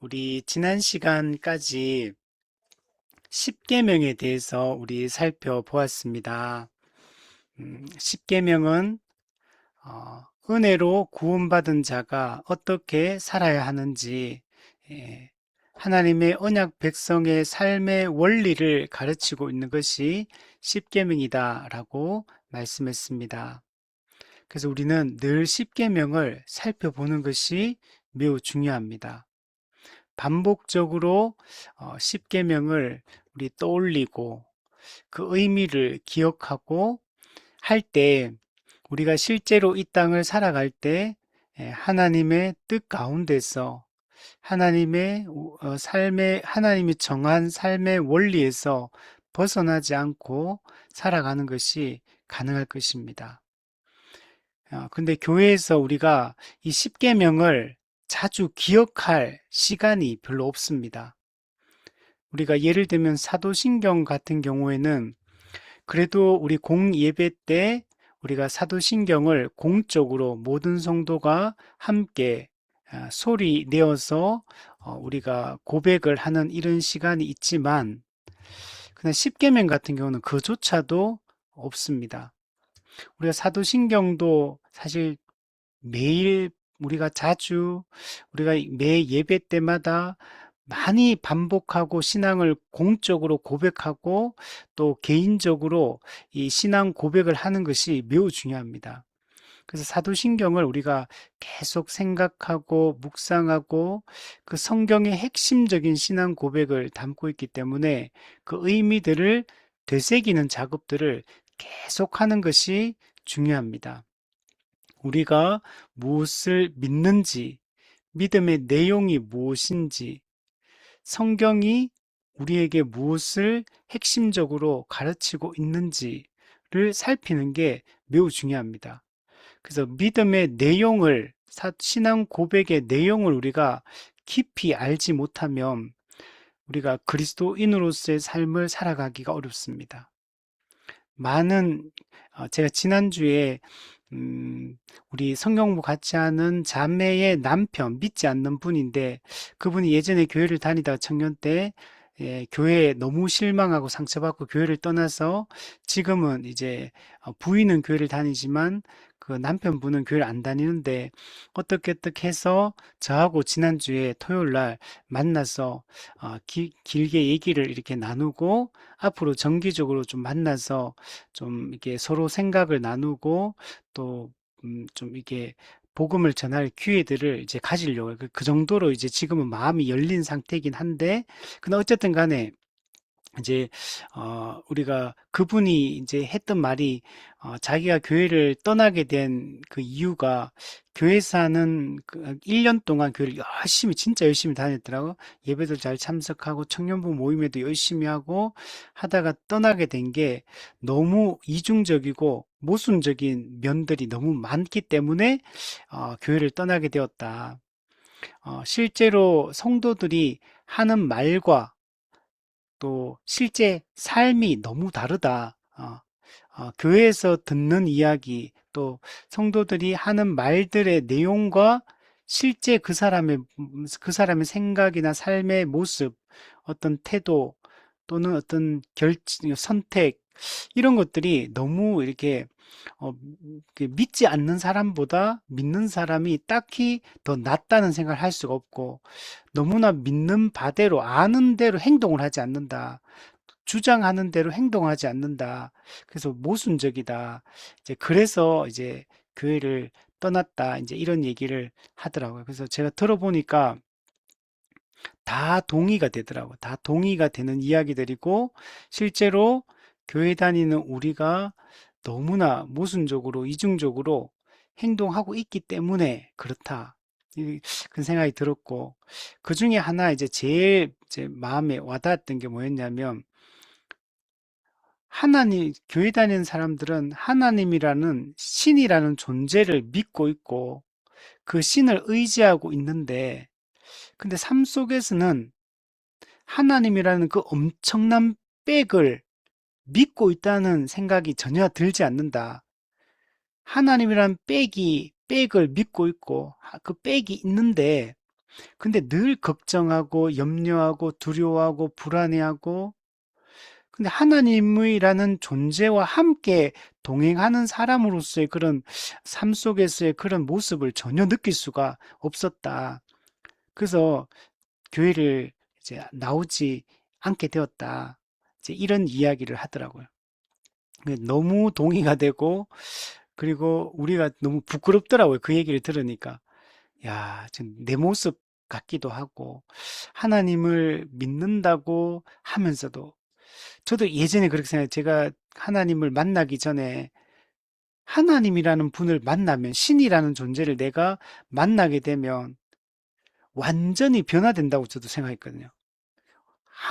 우리 지난 시간까지 10계명에 대해서 우리 살펴보았습니다. 10계명은 은혜로 구원받은 자가 어떻게 살아야 하는지, 예, 하나님의 언약 백성의 삶의 원리를 가르치고 있는 것이 10계명이다라고 말씀했습니다. 그래서 우리는 늘 10계명을 살펴보는 것이 매우 중요합니다. 반복적으로 10계명을 우리 떠올리고 그 의미를 기억하고 할 때 우리가 실제로 이 땅을 살아갈 때 하나님의 뜻 가운데서 하나님의 삶의 하나님이 정한 삶의 원리에서 벗어나지 않고 살아가는 것이 가능할 것입니다. 근데 교회에서 우리가 이 10계명을 자주 기억할 시간이 별로 없습니다. 우리가 예를 들면 사도신경 같은 경우에는 그래도 우리 공예배 때 우리가 사도신경을 공적으로 모든 성도가 함께 소리 내어서 우리가 고백을 하는 이런 시간이 있지만 그냥 10계명 같은 경우는 그조차도 없습니다. 우리가 사도신경도 사실 매일 우리가 자주 우리가 매 예배 때마다 많이 반복하고 신앙을 공적으로 고백하고 또 개인적으로 이 신앙 고백을 하는 것이 매우 중요합니다. 그래서 사도신경을 우리가 계속 생각하고 묵상하고 그 성경의 핵심적인 신앙 고백을 담고 있기 때문에 그 의미들을 되새기는 작업들을 계속하는 것이 중요합니다. 우리가 무엇을 믿는지, 믿음의 내용이 무엇인지, 성경이 우리에게 무엇을 핵심적으로 가르치고 있는지를 살피는 게 매우 중요합니다. 그래서 믿음의 내용을, 신앙 고백의 내용을 우리가 깊이 알지 못하면 우리가 그리스도인으로서의 삶을 살아가기가 어렵습니다. 제가 지난주에 우리 성경부 같이 하는 자매의 남편, 믿지 않는 분인데, 그분이 예전에 교회를 다니다가 청년 때, 교회에 너무 실망하고 상처받고 교회를 떠나서 지금은 이제 부인은 교회를 다니지만 그 남편분은 교회를 안 다니는데 어떻게 해서 저하고 지난주에 토요일 날 만나서 길게 얘기를 이렇게 나누고 앞으로 정기적으로 좀 만나서 좀 이렇게 서로 생각을 나누고 또 좀 이게 복음을 전할 기회들을 이제 가지려고 그 정도로 이제 지금은 마음이 열린 상태이긴 한데 근데 어쨌든 간에 이제 우리가 그분이 이제 했던 말이 자기가 교회를 떠나게 된 그 이유가 교회에서 하는 그 1년 동안 교회를 열심히 진짜 열심히 다녔더라고. 예배도 잘 참석하고 청년부 모임에도 열심히 하고 하다가 떠나게 된 게 너무 이중적이고 모순적인 면들이 너무 많기 때문에 교회를 떠나게 되었다. 실제로 성도들이 하는 말과 또 실제 삶이 너무 다르다. 교회에서 듣는 이야기, 또 성도들이 하는 말들의 내용과 실제 그 사람의 생각이나 삶의 모습, 어떤 태도, 또는 어떤 선택, 이런 것들이 너무 이렇게 믿지 않는 사람보다 믿는 사람이 딱히 더 낫다는 생각을 할 수가 없고 너무나 믿는 바대로 아는 대로 행동을 하지 않는다. 주장하는 대로 행동하지 않는다. 그래서 모순적이다. 이제 그래서 이제 교회를 떠났다. 이제 이런 얘기를 하더라고요. 그래서 제가 들어보니까 다 동의가 되더라고요. 다 동의가 되는 이야기들이고 실제로 교회 다니는 우리가 너무나 모순적으로 이중적으로 행동하고 있기 때문에 그렇다. 그런 생각이 들었고 그 중에 하나 이제 제일 제 마음에 와닿았던 게 뭐였냐면 교회 다니는 사람들은 하나님이라는 신이라는 존재를 믿고 있고 그 신을 의지하고 있는데 근데 삶 속에서는 하나님이라는 그 엄청난 백을 믿고 있다는 생각이 전혀 들지 않는다. 하나님이라는 백을 믿고 있고 그 백이 있는데 근데 늘 걱정하고 염려하고 두려워하고 불안해하고 근데 하나님이라는 존재와 함께 동행하는 사람으로서의 그런 삶 속에서의 그런 모습을 전혀 느낄 수가 없었다. 그래서 교회를 이제 나오지 않게 되었다. 이제 이런 이야기를 하더라고요. 너무 동의가 되고, 그리고 우리가 너무 부끄럽더라고요. 그 얘기를 들으니까. 야, 지금 내 모습 같기도 하고, 하나님을 믿는다고 하면서도, 저도 예전에 그렇게 생각해요. 제가 하나님을 만나기 전에 하나님이라는 분을 만나면, 신이라는 존재를 내가 만나게 되면 완전히 변화된다고 저도 생각했거든요.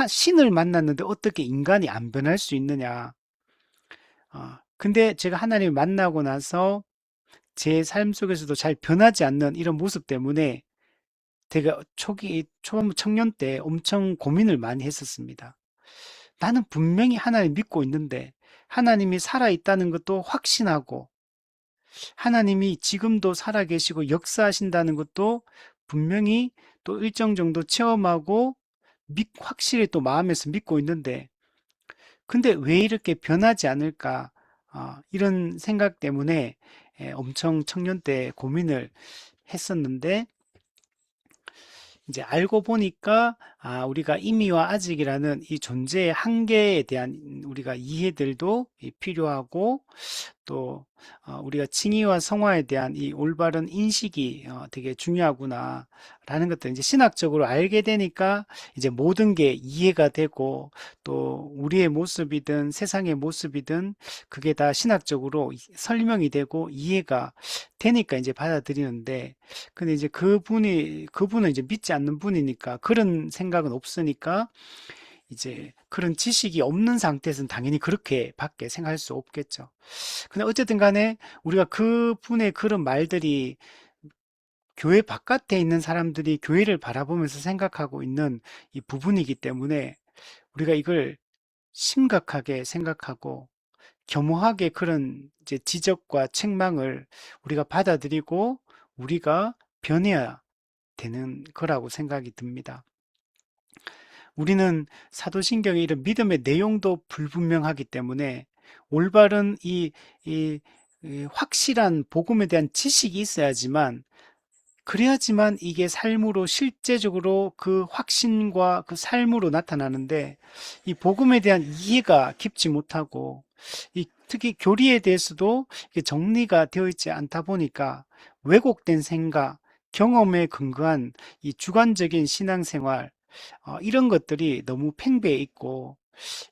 신을 만났는데 어떻게 인간이 안 변할 수 있느냐. 근데 제가 하나님을 만나고 나서 제 삶 속에서도 잘 변하지 않는 이런 모습 때문에 제가 초반 청년 때 엄청 고민을 많이 했었습니다. 나는 분명히 하나님 믿고 있는데 하나님이 살아있다는 것도 확신하고 하나님이 지금도 살아계시고 역사하신다는 것도 분명히 또 일정 정도 체험하고 확실히 또 마음에서 믿고 있는데 근데 왜 이렇게 변하지 않을까? 이런 생각 때문에 엄청 청년 때 고민을 했었는데 이제 알고 보니까 우리가 임의와 아직이라는 이 존재의 한계에 대한 우리가 이해들도 필요하고 또 우리가 칭의와 성화에 대한 이 올바른 인식이 되게 중요하구나라는 것들 이제 신학적으로 알게 되니까 이제 모든 게 이해가 되고 또 우리의 모습이든 세상의 모습이든 그게 다 신학적으로 설명이 되고 이해가 되니까 이제 받아들이는데 근데 이제 그분은 이제 믿지 않는 분이니까 그런 생각은 없으니까 이제 그런 지식이 없는 상태에서는 당연히 그렇게밖에 생각할 수 없겠죠. 근데 어쨌든 간에 우리가 그분의 그런 말들이 교회 바깥에 있는 사람들이 교회를 바라보면서 생각하고 있는 이 부분이기 때문에 우리가 이걸 심각하게 생각하고 겸허하게 그런 이제 지적과 책망을 우리가 받아들이고 우리가 변해야 되는 거라고 생각이 듭니다. 우리는 사도신경의 이런 믿음의 내용도 불분명하기 때문에 올바른 이 확실한 복음에 대한 지식이 있어야지만 그래야지만 이게 삶으로 실제적으로 그 확신과 그 삶으로 나타나는데 이 복음에 대한 이해가 깊지 못하고 특히 교리에 대해서도 이게 정리가 되어 있지 않다 보니까 왜곡된 생각, 경험에 근거한 이 주관적인 신앙생활 이런 것들이 너무 팽배해 있고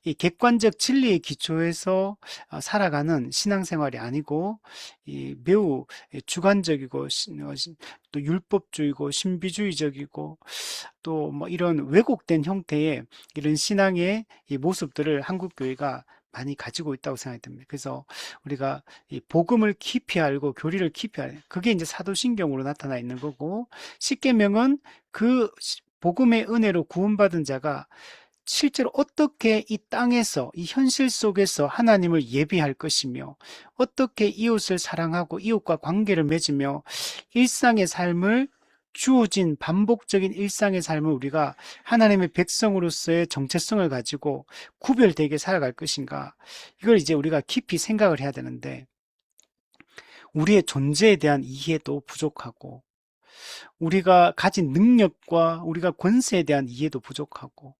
이 객관적 진리의 기초에서 살아가는 신앙생활이 아니고 이 매우 주관적이고 또 율법주의고 신비주의적이고 또 뭐 이런 왜곡된 형태의 이런 신앙의 이 모습들을 한국 교회가 많이 가지고 있다고 생각이 듭니다. 그래서 우리가 이 복음을 깊이 알고 교리를 깊이 그게 이제 사도신경으로 나타나 있는 거고 십계명은 그 복음의 은혜로 구원받은 자가 실제로 어떻게 이 땅에서 이 현실 속에서 하나님을 예비할 것이며 어떻게 이웃을 사랑하고 이웃과 관계를 맺으며 일상의 삶을 주어진 반복적인 일상의 삶을 우리가 하나님의 백성으로서의 정체성을 가지고 구별되게 살아갈 것인가 이걸 이제 우리가 깊이 생각을 해야 되는데 우리의 존재에 대한 이해도 부족하고 우리가 가진 능력과 우리가 권세에 대한 이해도 부족하고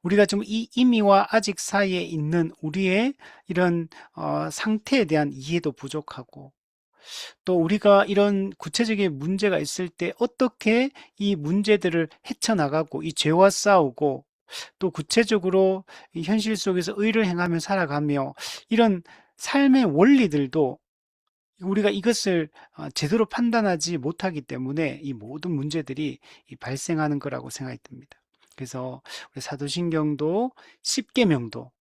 우리가 좀 이 임의와 아직 사이에 있는 우리의 이런 상태에 대한 이해도 부족하고 또 우리가 이런 구체적인 문제가 있을 때 어떻게 이 문제들을 헤쳐나가고 이 죄와 싸우고 또 구체적으로 이 현실 속에서 의를 행하며 살아가며 이런 삶의 원리들도 우리가 이것을 제대로 판단하지 못하기 때문에 이 모든 문제들이 발생하는 거라고 생각이 듭니다. 그래서 우리 사도신경도 십계명도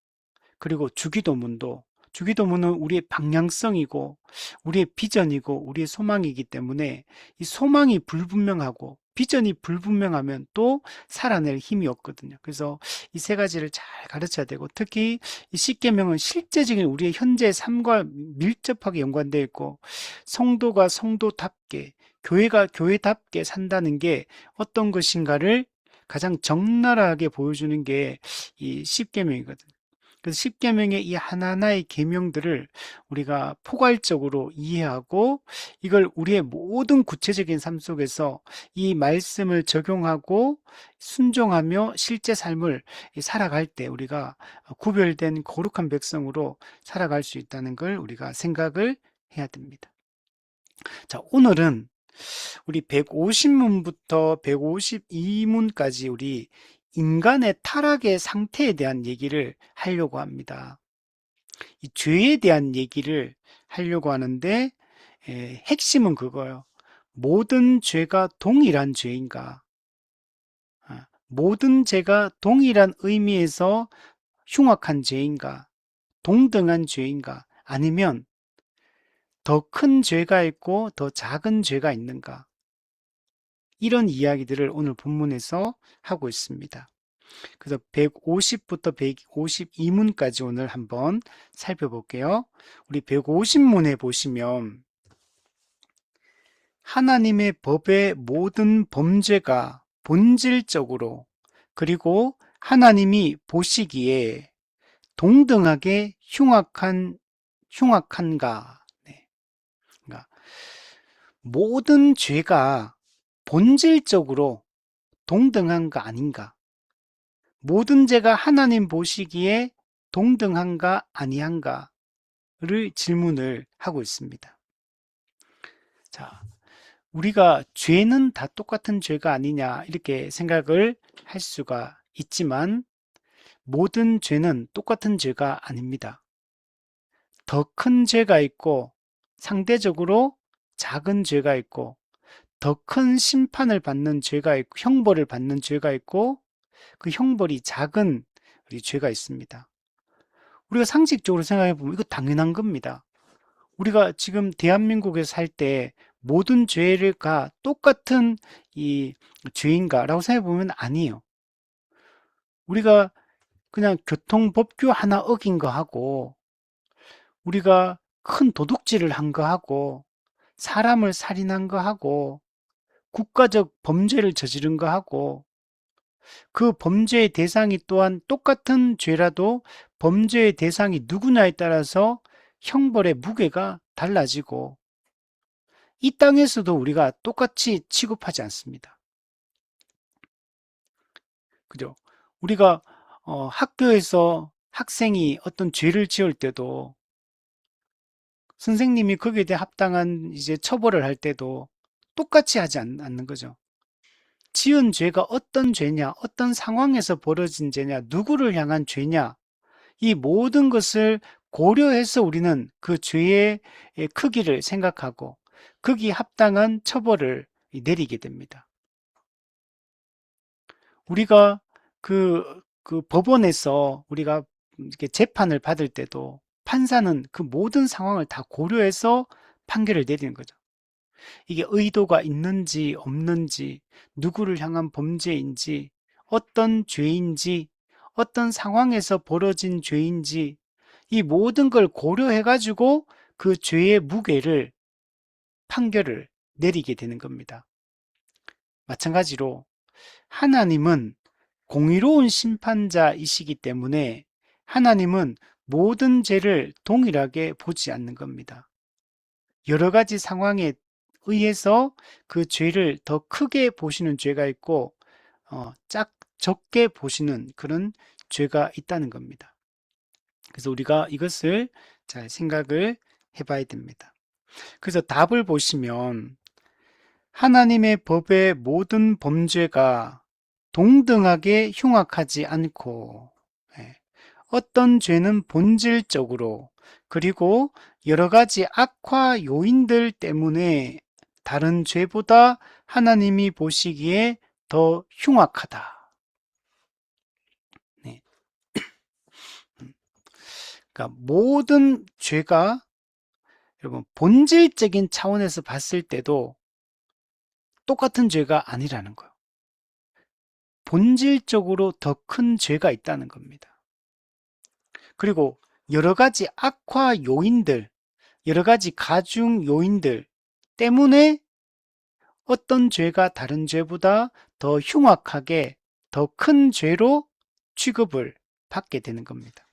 그리고 주기도문은 우리의 방향성이고 우리의 비전이고 우리의 소망이기 때문에 이 소망이 불분명하고 비전이 불분명하면 또 살아낼 힘이 없거든요. 그래서 이 세 가지를 잘 가르쳐야 되고 특히 이 십계명은 실제적인 우리의 현재 삶과 밀접하게 연관되어 있고 성도가 성도답게 교회가 교회답게 산다는 게 어떤 것인가를 가장 적나라하게 보여주는 게 이 십계명이거든요. 그래서 십계명의 이 하나하나의 계명들을 우리가 포괄적으로 이해하고 이걸 우리의 모든 구체적인 삶 속에서 이 말씀을 적용하고 순종하며 실제 삶을 살아갈 때 우리가 구별된 거룩한 백성으로 살아갈 수 있다는 걸 우리가 생각을 해야 됩니다. 자, 오늘은 우리 150문부터 152문까지 우리 인간의 타락의 상태에 대한 얘기를 하려고 합니다. 이 죄에 대한 얘기를 하려고 하는데 핵심은 그거예요. 모든 죄가 동일한 죄인가? 모든 죄가 동일한 의미에서 흉악한 죄인가? 동등한 죄인가? 아니면 더 큰 죄가 있고 더 작은 죄가 있는가? 이런 이야기들을 오늘 본문에서 하고 있습니다. 그래서 150부터 152문까지 오늘 한번 살펴볼게요. 우리 150문에 보시면 하나님의 법의 모든 범죄가 본질적으로 그리고 하나님이 보시기에 동등하게 흉악한가? 네. 그러니까 모든 죄가 본질적으로 동등한가 아닌가? 모든 죄가 하나님 보시기에 동등한가 아니한가를 질문을 하고 있습니다. 자, 우리가 죄는 다 똑같은 죄가 아니냐 이렇게 생각을 할 수가 있지만 모든 죄는 똑같은 죄가 아닙니다. 더 큰 죄가 있고 상대적으로 작은 죄가 있고 더 큰 심판을 받는 죄가 있고 형벌을 받는 죄가 있고 그 형벌이 작은 우리 죄가 있습니다. 우리가 상식적으로 생각해 보면 이거 당연한 겁니다. 우리가 지금 대한민국에 살 때 모든 죄가 똑같은 이 죄인가라고 생각해 보면 아니에요. 우리가 그냥 교통법규 하나 어긴 거 하고 우리가 큰 도둑질을 한 거 하고 사람을 살인한 거 하고 국가적 범죄를 저지른 거 하고 그 범죄의 대상이 또한 똑같은 죄라도 범죄의 대상이 누구냐에 따라서 형벌의 무게가 달라지고 이 땅에서도 우리가 똑같이 취급하지 않습니다. 그죠? 우리가 학교에서 학생이 어떤 죄를 지을 때도 선생님이 거기에 대해 합당한 이제 처벌을 할 때도 똑같이 하지 않는 거죠. 지은 죄가 어떤 죄냐, 어떤 상황에서 벌어진 죄냐, 누구를 향한 죄냐, 이 모든 것을 고려해서 우리는 그 죄의 크기를 생각하고 거기에 합당한 처벌을 내리게 됩니다. 우리가 그 법원에서 우리가 이렇게 재판을 받을 때도 판사는 그 모든 상황을 다 고려해서 판결을 내리는 거죠. 이게 의도가 있는지 없는지, 누구를 향한 범죄인지, 어떤 죄인지, 어떤 상황에서 벌어진 죄인지, 이 모든 걸 고려해가지고 그 죄의 무게를 판결을 내리게 되는 겁니다. 마찬가지로 하나님은 공의로운 심판자이시기 때문에 하나님은 모든 죄를 동일하게 보지 않는 겁니다. 여러 가지 상황에 의해서 그 죄를 더 크게 보시는 죄가 있고 적게 보시는 그런 죄가 있다는 겁니다. 그래서 우리가 이것을 잘 생각을 해봐야 됩니다. 그래서 답을 보시면 하나님의 법의 모든 범죄가 동등하게 흉악하지 않고 어떤 죄는 본질적으로 그리고 여러 가지 악화 요인들 때문에 다른 죄보다 하나님이 보시기에 더 흉악하다. 네. 그러니까 모든 죄가 여러분 본질적인 차원에서 봤을 때도 똑같은 죄가 아니라는 거예요. 본질적으로 더 큰 죄가 있다는 겁니다. 그리고 여러 가지 악화 요인들, 여러 가지 가중 요인들 때문에 어떤 죄가 다른 죄보다 더 흉악하게 더 큰 죄로 취급을 받게 되는 겁니다.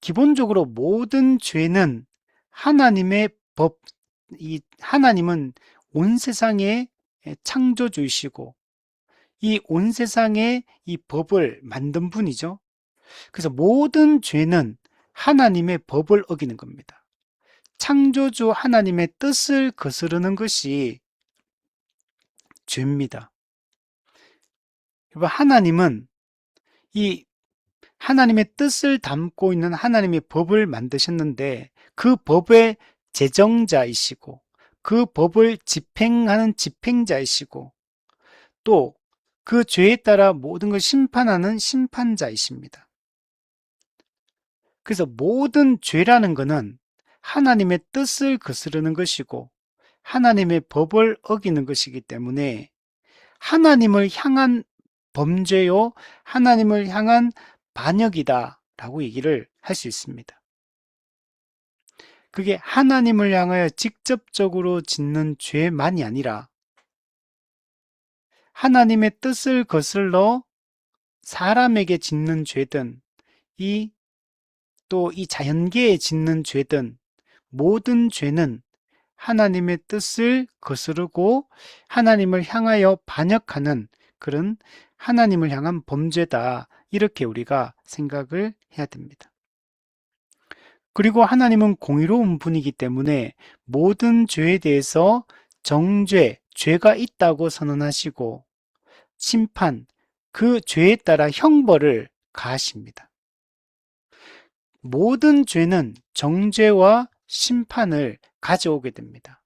기본적으로 모든 죄는 하나님의 법, 하나님은 온 세상의 창조주이시고 이 온 세상의 이 법을 만든 분이죠. 그래서 모든 죄는 하나님의 법을 어기는 겁니다. 창조주 하나님의 뜻을 거스르는 것이 죄입니다. 하나님은 이 하나님의 뜻을 담고 있는 하나님의 법을 만드셨는데 그 법의 제정자이시고 그 법을 집행하는 집행자이시고 또 그 죄에 따라 모든 걸 심판하는 심판자이십니다. 그래서 모든 죄라는 것은 하나님의 뜻을 거스르는 것이고 하나님의 법을 어기는 것이기 때문에 하나님을 향한 범죄요, 하나님을 향한 반역이다 라고 얘기를 할 수 있습니다. 그게 하나님을 향하여 직접적으로 짓는 죄만이 아니라 하나님의 뜻을 거슬러 사람에게 짓는 죄든 또 이 자연계에 짓는 죄든 모든 죄는 하나님의 뜻을 거스르고 하나님을 향하여 반역하는 그런 하나님을 향한 범죄다. 이렇게 우리가 생각을 해야 됩니다. 그리고 하나님은 공의로운 분이기 때문에 모든 죄에 대해서 정죄, 죄가 있다고 선언하시고 심판, 그 죄에 따라 형벌을 가하십니다. 모든 죄는 정죄와 심판을 가져오게 됩니다.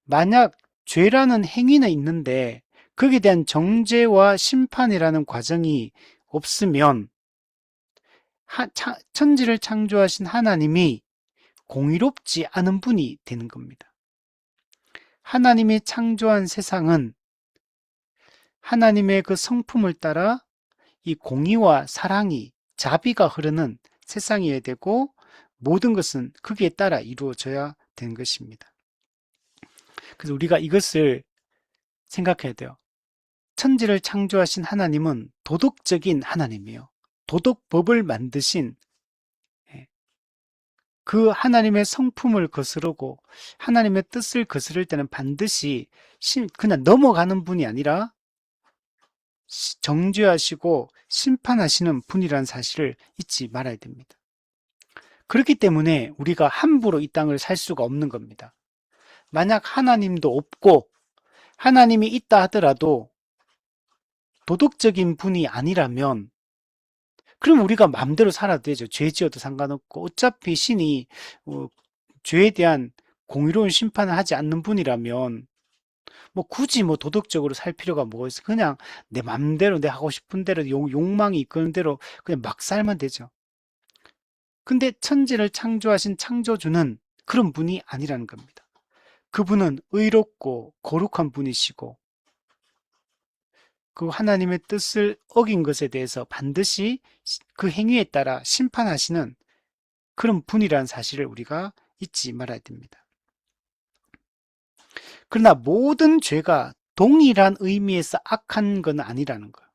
만약 죄라는 행위는 있는데 거기에 대한 정죄와 심판이라는 과정이 없으면 천지를 창조하신 하나님이 공의롭지 않은 분이 되는 겁니다. 하나님이 창조한 세상은 하나님의 그 성품을 따라 이 공의와 사랑이 자비가 흐르는 세상이어야 되고 모든 것은 거기에 따라 이루어져야 되는 것입니다. 그래서 우리가 이것을 생각해야 돼요. 천지를 창조하신 하나님은 도덕적인 하나님이에요. 도덕법을 만드신 그 하나님의 성품을 거스르고 하나님의 뜻을 거스를 때는 반드시 그냥 넘어가는 분이 아니라 정죄하시고 심판하시는 분이라는 사실을 잊지 말아야 됩니다. 그렇기 때문에 우리가 함부로 이 땅을 살 수가 없는 겁니다. 만약 하나님도 없고 하나님이 있다 하더라도 도덕적인 분이 아니라면 그럼 우리가 마음대로 살아도 되죠. 죄 지어도 상관없고 어차피 신이 죄에 대한 공의로운 심판을 하지 않는 분이라면 뭐 굳이 뭐 도덕적으로 살 필요가 뭐가 있어. 그냥 내 마음대로 내 하고 싶은 대로 욕망이 이끄는 대로 그냥 막 살면 되죠. 근데 천지를 창조하신 창조주는 그런 분이 아니라는 겁니다. 그분은 의롭고 거룩한 분이시고 그 하나님의 뜻을 어긴 것에 대해서 반드시 그 행위에 따라 심판하시는 그런 분이라는 사실을 우리가 잊지 말아야 됩니다. 그러나 모든 죄가 동일한 의미에서 악한 건 아니라는 거예요.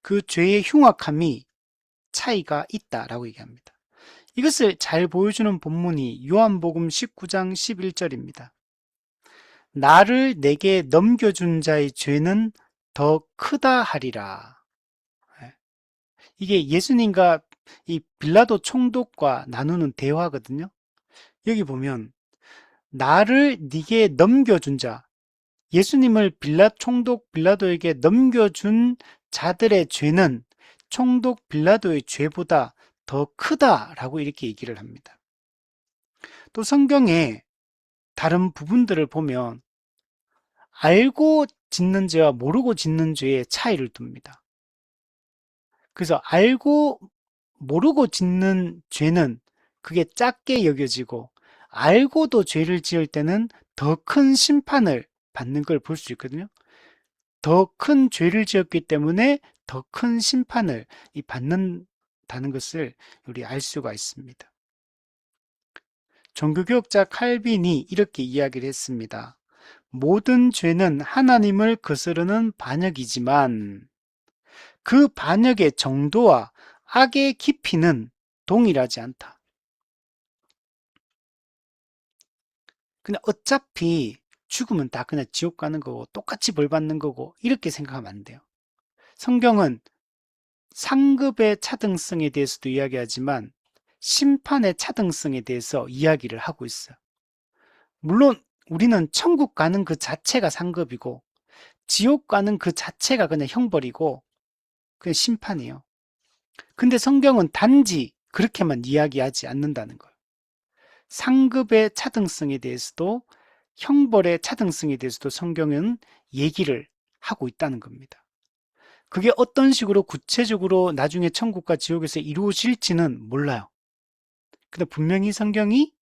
그 죄의 흉악함이 차이가 있다라고 얘기합니다. 이것을 잘 보여주는 본문이 요한복음 19장 11절입니다. 나를 내게 넘겨준 자의 죄는 더 크다 하리라. 이게 예수님과 이 빌라도 총독과 나누는 대화거든요. 여기 보면 나를 네게 넘겨준 자, 예수님을 총독 빌라도에게 넘겨준 자들의 죄는 총독 빌라도의 죄보다 더 크다라고 이렇게 얘기를 합니다. 또 성경에 다른 부분들을 보면 알고 짓는 죄와 모르고 짓는 죄의 차이를 둡니다. 그래서 알고 모르고 짓는 죄는 그게 작게 여겨지고 알고도 죄를 지을 때는 더 큰 심판을 받는 걸 볼 수 있거든요. 더 큰 죄를 지었기 때문에 더 큰 심판을 받는다는 것을 우리 알 수가 있습니다. 종교개혁자 칼빈이 이렇게 이야기를 했습니다. 모든 죄는 하나님을 거스르는 반역이지만 그 반역의 정도와 악의 깊이는 동일하지 않다. 그냥 어차피 죽으면 다 그냥 지옥 가는 거고 똑같이 벌 받는 거고 이렇게 생각하면 안 돼요. 성경은 상급의 차등성에 대해서도 이야기하지만 심판의 차등성에 대해서 이야기를 하고 있어요. 물론 우리는 천국 가는 그 자체가 상급이고 지옥 가는 그 자체가 그냥 형벌이고 그냥 심판이에요. 근데 성경은 단지 그렇게만 이야기하지 않는다는 거예요. 상급의 차등성에 대해서도 형벌의 차등성에 대해서도 성경은 얘기를 하고 있다는 겁니다. 그게 어떤 식으로 구체적으로 나중에 천국과 지옥에서 이루어질지는 몰라요. 근데 분명히 성경이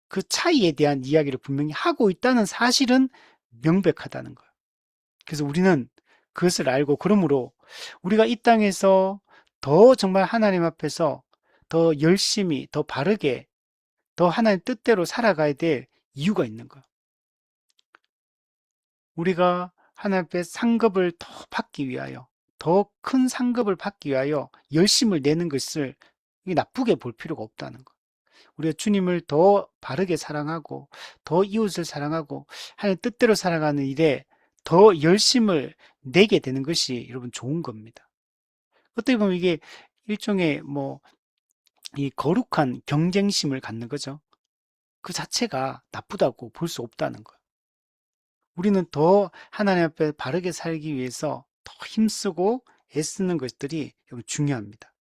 그 차이에 대한 이야기를 분명히 하고 있다는 사실은 명백하다는 거예요. 그래서 우리는 그것을 알고 그러므로 우리가 이 땅에서 더 정말 하나님 앞에서 더 열심히 더 바르게 더 하나님 뜻대로 살아가야 될 이유가 있는 거예요. 우리가 하나님 앞에 상급을 더 받기 위하여 더 큰 상급을 받기 위하여 열심을 내는 것을 나쁘게 볼 필요가 없다는 거예요. 우리가 주님을 더 바르게 사랑하고 더 이웃을 사랑하고 하나님 뜻대로 살아가는 일에 더 열심을 내게 되는 것이 여러분 좋은 겁니다. 어떻게 보면 이게 일종의 이 거룩한 경쟁심을 갖는 거죠. 그 자체가 나쁘다고 볼 수 없다는 거예요. 우리는 더 하나님 앞에 바르게 살기 위해서 더 힘쓰고 애쓰는 것들이 중요합니다.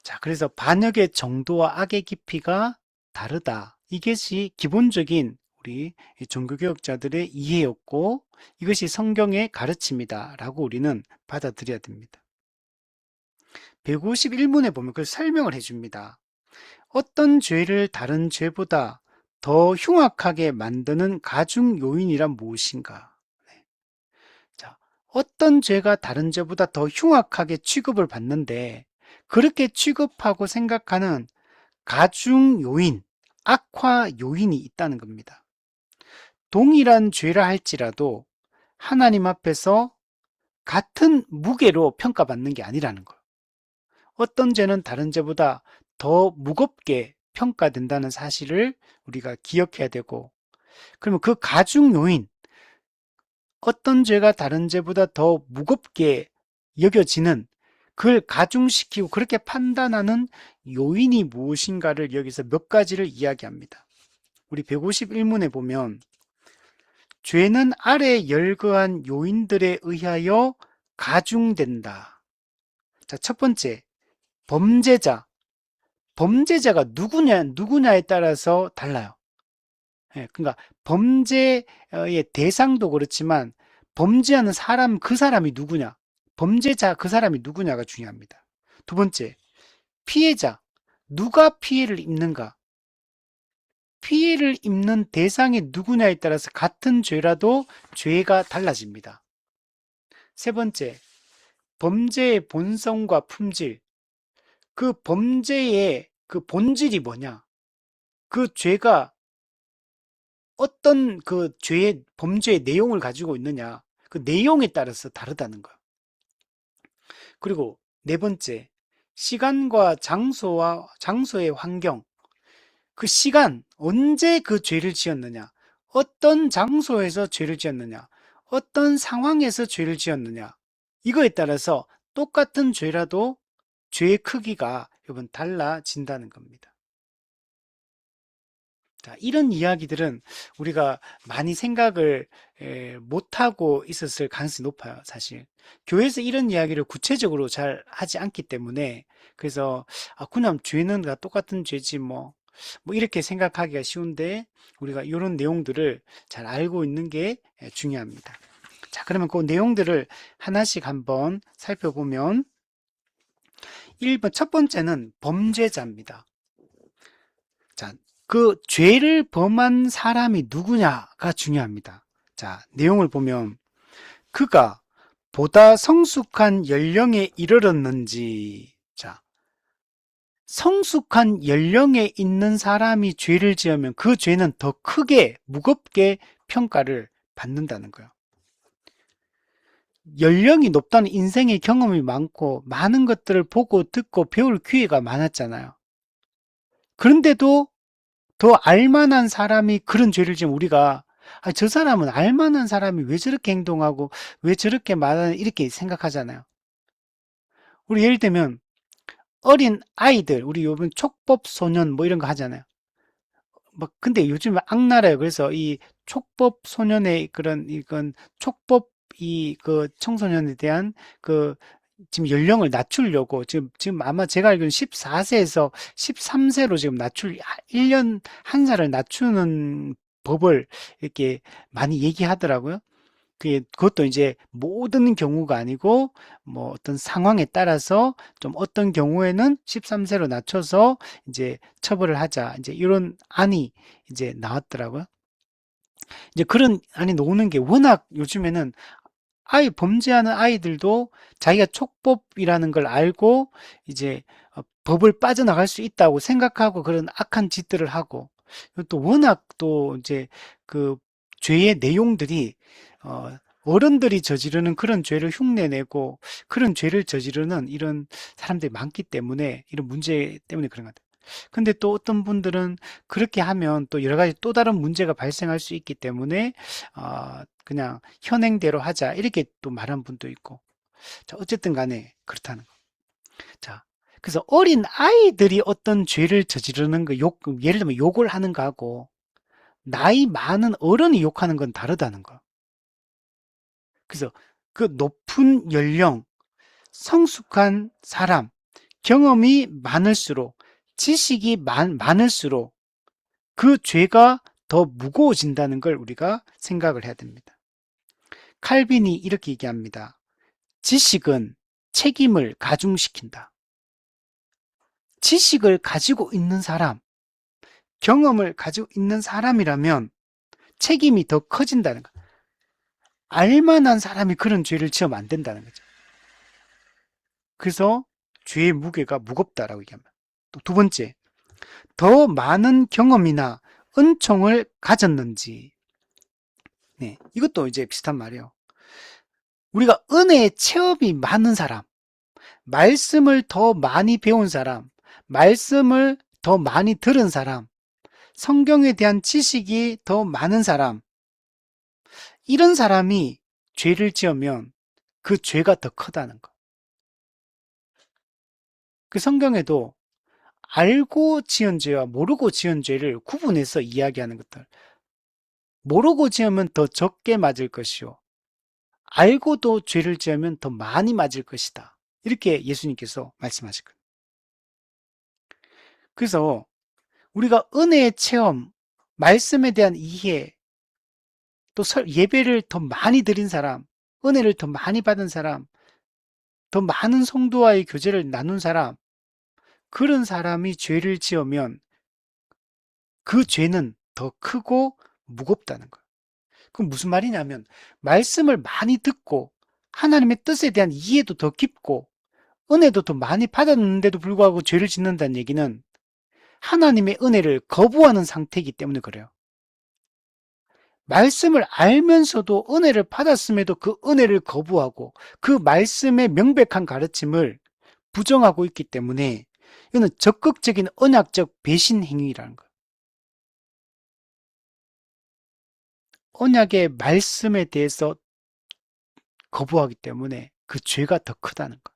자, 그래서 반역의 정도와 악의 깊이가 다르다. 이것이 기본적인 우리 종교개혁자들의 이해였고 이것이 성경의 가르침이다 라고 우리는 받아들여야 됩니다. 151문에 보면 그걸 설명을 해줍니다. 어떤 죄를 다른 죄보다 더 흉악하게 만드는 가중 요인이란 무엇인가? 네. 자, 어떤 죄가 다른 죄보다 더 흉악하게 취급을 받는데 그렇게 취급하고 생각하는 가중 요인, 악화 요인이 있다는 겁니다. 동일한 죄라 할지라도 하나님 앞에서 같은 무게로 평가받는 게 아니라는 거예요. 어떤 죄는 다른 죄보다 더 무겁게 평가된다는 사실을 우리가 기억해야 되고, 그러면 그 가중 요인, 어떤 죄가 다른 죄보다 더 무겁게 여겨지는 그걸 가중시키고 그렇게 판단하는 요인이 무엇인가를 여기서 몇 가지를 이야기합니다. 우리 151문에 보면 죄는 아래 열거한 요인들에 의하여 가중된다. 자, 첫 번째, 범죄자. 범죄자가 누구냐에 따라서 달라요. 예, 그러니까 범죄의 대상도 그렇지만 범죄하는 사람, 그 사람이 누구냐, 범죄자 그 사람이 누구냐가 중요합니다. 두 번째, 피해자. 누가 피해를 입는가? 피해를 입는 대상이 누구냐에 따라서 같은 죄라도 죄가 달라집니다. 세 번째, 범죄의 본성과 품질. 그 범죄의 그 본질이 뭐냐? 그 죄가 어떤 그 범죄의 내용을 가지고 있느냐, 그 내용에 따라서 다르다는 거야. 그리고 네 번째, 시간과 장소의 환경. 그 시간, 언제 그 죄를 지었느냐, 어떤 장소에서 죄를 지었느냐, 어떤 상황에서 죄를 지었느냐, 이거에 따라서 똑같은 죄라도 죄의 크기가 여러분 달라진다는 겁니다. 자, 이런 이야기들은 우리가 많이 생각을 못하고 있었을 가능성이 높아요, 사실. 교회에서 이런 이야기를 구체적으로 잘 하지 않기 때문에, 그래서, 그냥 죄는 다 똑같은 죄지, 이렇게 생각하기가 쉬운데, 우리가 이런 내용들을 잘 알고 있는 게 중요합니다. 자, 그러면 그 내용들을 하나씩 한번 살펴보면, 1번, 첫 번째는 범죄자입니다. 자, 그 죄를 범한 사람이 누구냐가 중요합니다. 자, 내용을 보면 그가 보다 성숙한 연령에 이르렀는지, 자, 성숙한 연령에 있는 사람이 죄를 지으면 그 죄는 더 크게, 무겁게 평가를 받는다는 거예요. 연령이 높다는 인생의 경험이 많고 많은 것들을 보고 듣고 배울 기회가 많았잖아요. 그런데도 더 알만한 사람이 그런 죄를 지으면 우리가 저 사람은 알만한 사람이 왜 저렇게 행동하고 왜 저렇게 말하는 이렇게 생각하잖아요. 우리 예를 들면 어린 아이들, 우리 요즘 촉법 소년 뭐 이런 거 하잖아요. 뭐 근데 요즘 악랄해요. 그래서 이 촉법 소년의 그런 이건 촉법 이 그 청소년에 대한 그 지금 연령을 낮추려고 지금 아마 제가 알기로는 14세에서 13세로 지금 1년 한 살을 낮추는 법을 이렇게 많이 얘기하더라고요. 그것도 이제 모든 경우가 아니고 뭐 어떤 상황에 따라서 좀 어떤 경우에는 13세로 낮춰서 이제 처벌을 하자. 이제 이런 안이 이제 나왔더라고요. 이제 그런 안이 나오는 게 워낙 요즘에는 범죄하는 아이들도 자기가 촉법이라는 걸 알고 이제 법을 빠져나갈 수 있다고 생각하고 그런 악한 짓들을 하고 또 워낙 또 이제 그 죄의 내용들이 어른들이 저지르는 그런 죄를 흉내내고 그런 죄를 저지르는 이런 사람들이 많기 때문에 이런 문제 때문에 그런 것 같아요. 근데 또 어떤 분들은 그렇게 하면 또 여러 가지 또 다른 문제가 발생할 수 있기 때문에 그냥 현행대로 하자 이렇게 또 말한 분도 있고 자, 어쨌든 간에 그렇다는 거. 자, 그래서 어린 아이들이 어떤 죄를 저지르는 거 예를 들면 욕을 하는 거하고 나이 많은 어른이 욕하는 건 다르다는 거. 그래서 그 높은 연령, 성숙한 사람, 경험이 많을수록 지식이 많을수록 그 죄가 더 무거워진다는 걸 우리가 생각을 해야 됩니다. 칼빈이 이렇게 얘기합니다. 지식은 책임을 가중시킨다. 지식을 가지고 있는 사람, 경험을 가지고 있는 사람이라면 책임이 더 커진다는 거. 알만한 사람이 그런 죄를 지으면 안 된다는 거죠. 그래서 죄의 무게가 무겁다라고 얘기합니다. 또 두 번째, 더 많은 경험이나 은총을 가졌는지. 네, 이것도 이제 비슷한 말이에요. 우리가 은혜의 체험이 많은 사람, 말씀을 더 많이 배운 사람, 말씀을 더 많이 들은 사람, 성경에 대한 지식이 더 많은 사람, 이런 사람이 죄를 지으면 그 죄가 더 크다는 거. 그 성경에도 알고 지은 죄와 모르고 지은 죄를 구분해서 이야기하는 것들. 모르고 지으면 더 적게 맞을 것이요. 알고도 죄를 지으면 더 많이 맞을 것이다. 이렇게 예수님께서 말씀하실 거예요. 그래서 우리가 은혜의 체험, 말씀에 대한 이해, 또 예배를 더 많이 드린 사람, 은혜를 더 많이 받은 사람, 더 많은 성도와의 교제를 나눈 사람, 그런 사람이 죄를 지으면 그 죄는 더 크고 무겁다는 거예요. 그럼 무슨 말이냐면 말씀을 많이 듣고 하나님의 뜻에 대한 이해도 더 깊고 은혜도 더 많이 받았는데도 불구하고 죄를 짓는다는 얘기는 하나님의 은혜를 거부하는 상태이기 때문에 그래요. 말씀을 알면서도 은혜를 받았음에도 그 은혜를 거부하고 그 말씀의 명백한 가르침을 부정하고 있기 때문에 이거는 적극적인 언약적 배신 행위라는 거예요. 언약의 말씀에 대해서 거부하기 때문에 그 죄가 더 크다는 거예요.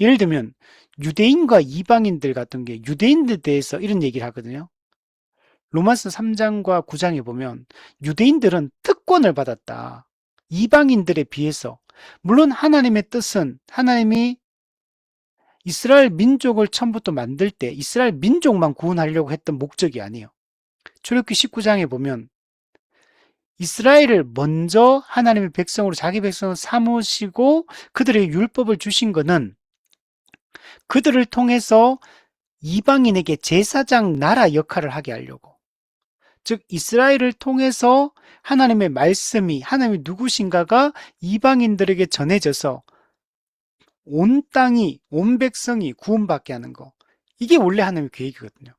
예를 들면 유대인과 이방인들 같은 게 유대인들에 대해서 이런 얘기를 하거든요. 로마서 3장과 9장에 보면 유대인들은 특권을 받았다. 이방인들에 비해서. 물론 하나님의 뜻은 하나님이 이스라엘 민족을 처음부터 만들 때 이스라엘 민족만 구원하려고 했던 목적이 아니에요. 출애굽기 19장에 보면 이스라엘을 먼저 하나님의 백성으로 자기 백성으로 삼으시고 그들에게 율법을 주신 것은 그들을 통해서 이방인에게 제사장 나라 역할을 하게 하려고. 즉 이스라엘을 통해서 하나님의 말씀이 하나님이 누구신가가 이방인들에게 전해져서 온 땅이 온 백성이 구원받게 하는 거. 이게 원래 하나님의 계획이거든요.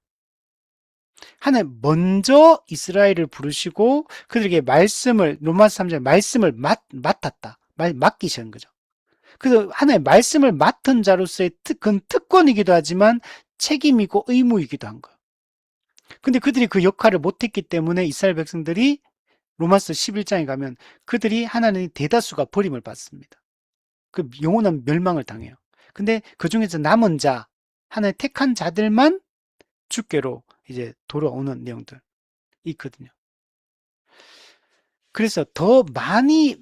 하나님 먼저 이스라엘을 부르시고 그들에게 말씀을 로마서 3장 말씀을 맡았다. 맡기시는 거죠. 그래서 하나님 말씀을 맡은 자로서의 그건 특권이기도 하지만 책임이고 의무이기도 한 거예요. 근데 그들이 그 역할을 못했기 때문에 이스라엘 백성들이 로마서 11장에 가면 그들이 하나님의 대다수가 버림을 받습니다. 그 영원한 멸망을 당해요. 근데 그 중에서 남은 자, 하나의 택한 자들만 주께로 이제 돌아오는 내용들 있거든요. 그래서 더 많이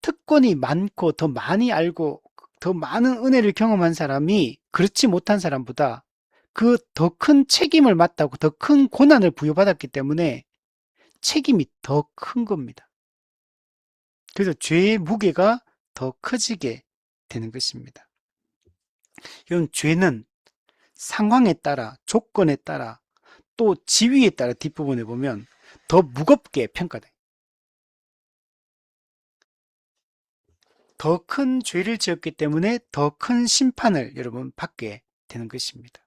특권이 많고 더 많이 알고 더 많은 은혜를 경험한 사람이 그렇지 못한 사람보다 그 더 큰 책임을 맡다고 더 큰 고난을 부여받았기 때문에 책임이 더 큰 겁니다. 그래서 죄의 무게가 더 커지게 되는 것입니다. 이건 죄는 상황에 따라, 조건에 따라, 또 지위에 따라 뒷부분에 보면 더 무겁게 평가돼요. 더 큰 죄를 지었기 때문에 더 큰 심판을 여러분 받게 되는 것입니다.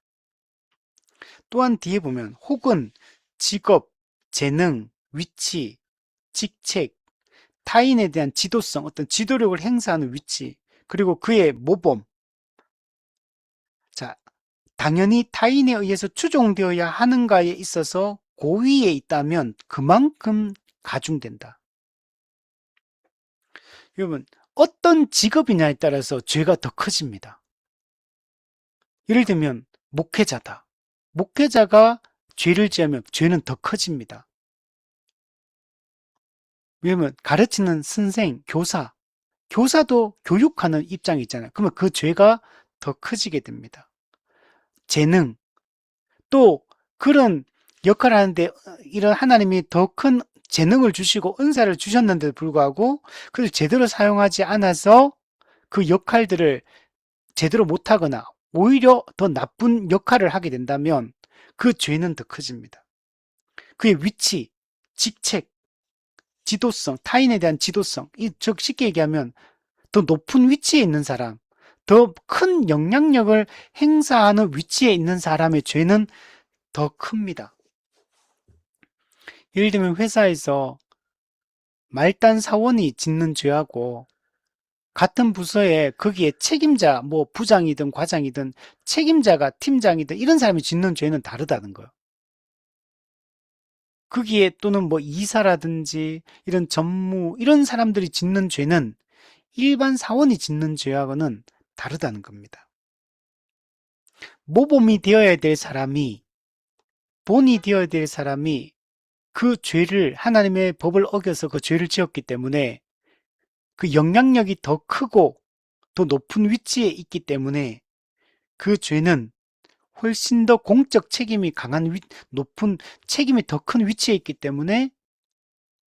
또한 뒤에 보면 혹은 직업, 재능, 위치, 직책, 타인에 대한 지도성, 어떤 지도력을 행사하는 위치, 그리고 그의 모범. 자, 당연히 타인에 의해서 추종되어야 하는가에 있어서 고위에 있다면 그만큼 가중된다. 여러분, 어떤 직업이냐에 따라서 죄가 더 커집니다. 예를 들면 목회자다. 목회자가 죄를 지으면 죄는 더 커집니다. 왜냐면 가르치는 선생, 교사도 교육하는 입장이 있잖아요. 그러면 그 죄가 더 커지게 됩니다. 재능, 또 그런 역할을 하는데 이런 하나님이 더 큰 재능을 주시고 은사를 주셨는데도 불구하고 그걸 제대로 사용하지 않아서 그 역할들을 제대로 못하거나 오히려 더 나쁜 역할을 하게 된다면 그 죄는 더 커집니다. 그의 위치, 직책, 지도성, 타인에 대한 지도성, 즉 쉽게 얘기하면 더 높은 위치에 있는 사람, 더 큰 영향력을 행사하는 위치에 있는 사람의 죄는 더 큽니다. 예를 들면 회사에서 말단 사원이 짓는 죄하고 같은 부서에 거기에 책임자, 뭐 부장이든 과장이든 책임자가 팀장이든 이런 사람이 짓는 죄는 다르다는 거예요. 거기에 또는 뭐 이사라든지 이런 전무, 이런 사람들이 짓는 죄는 일반 사원이 짓는 죄하고는 다르다는 겁니다. 모범이 되어야 될 사람이, 본이 되어야 될 사람이 그 죄를, 하나님의 법을 어겨서 그 죄를 지었기 때문에 그 영향력이 더 크고 더 높은 위치에 있기 때문에 그 죄는 훨씬 더 공적 책임이 강한 높은 책임이 더 큰 위치에 있기 때문에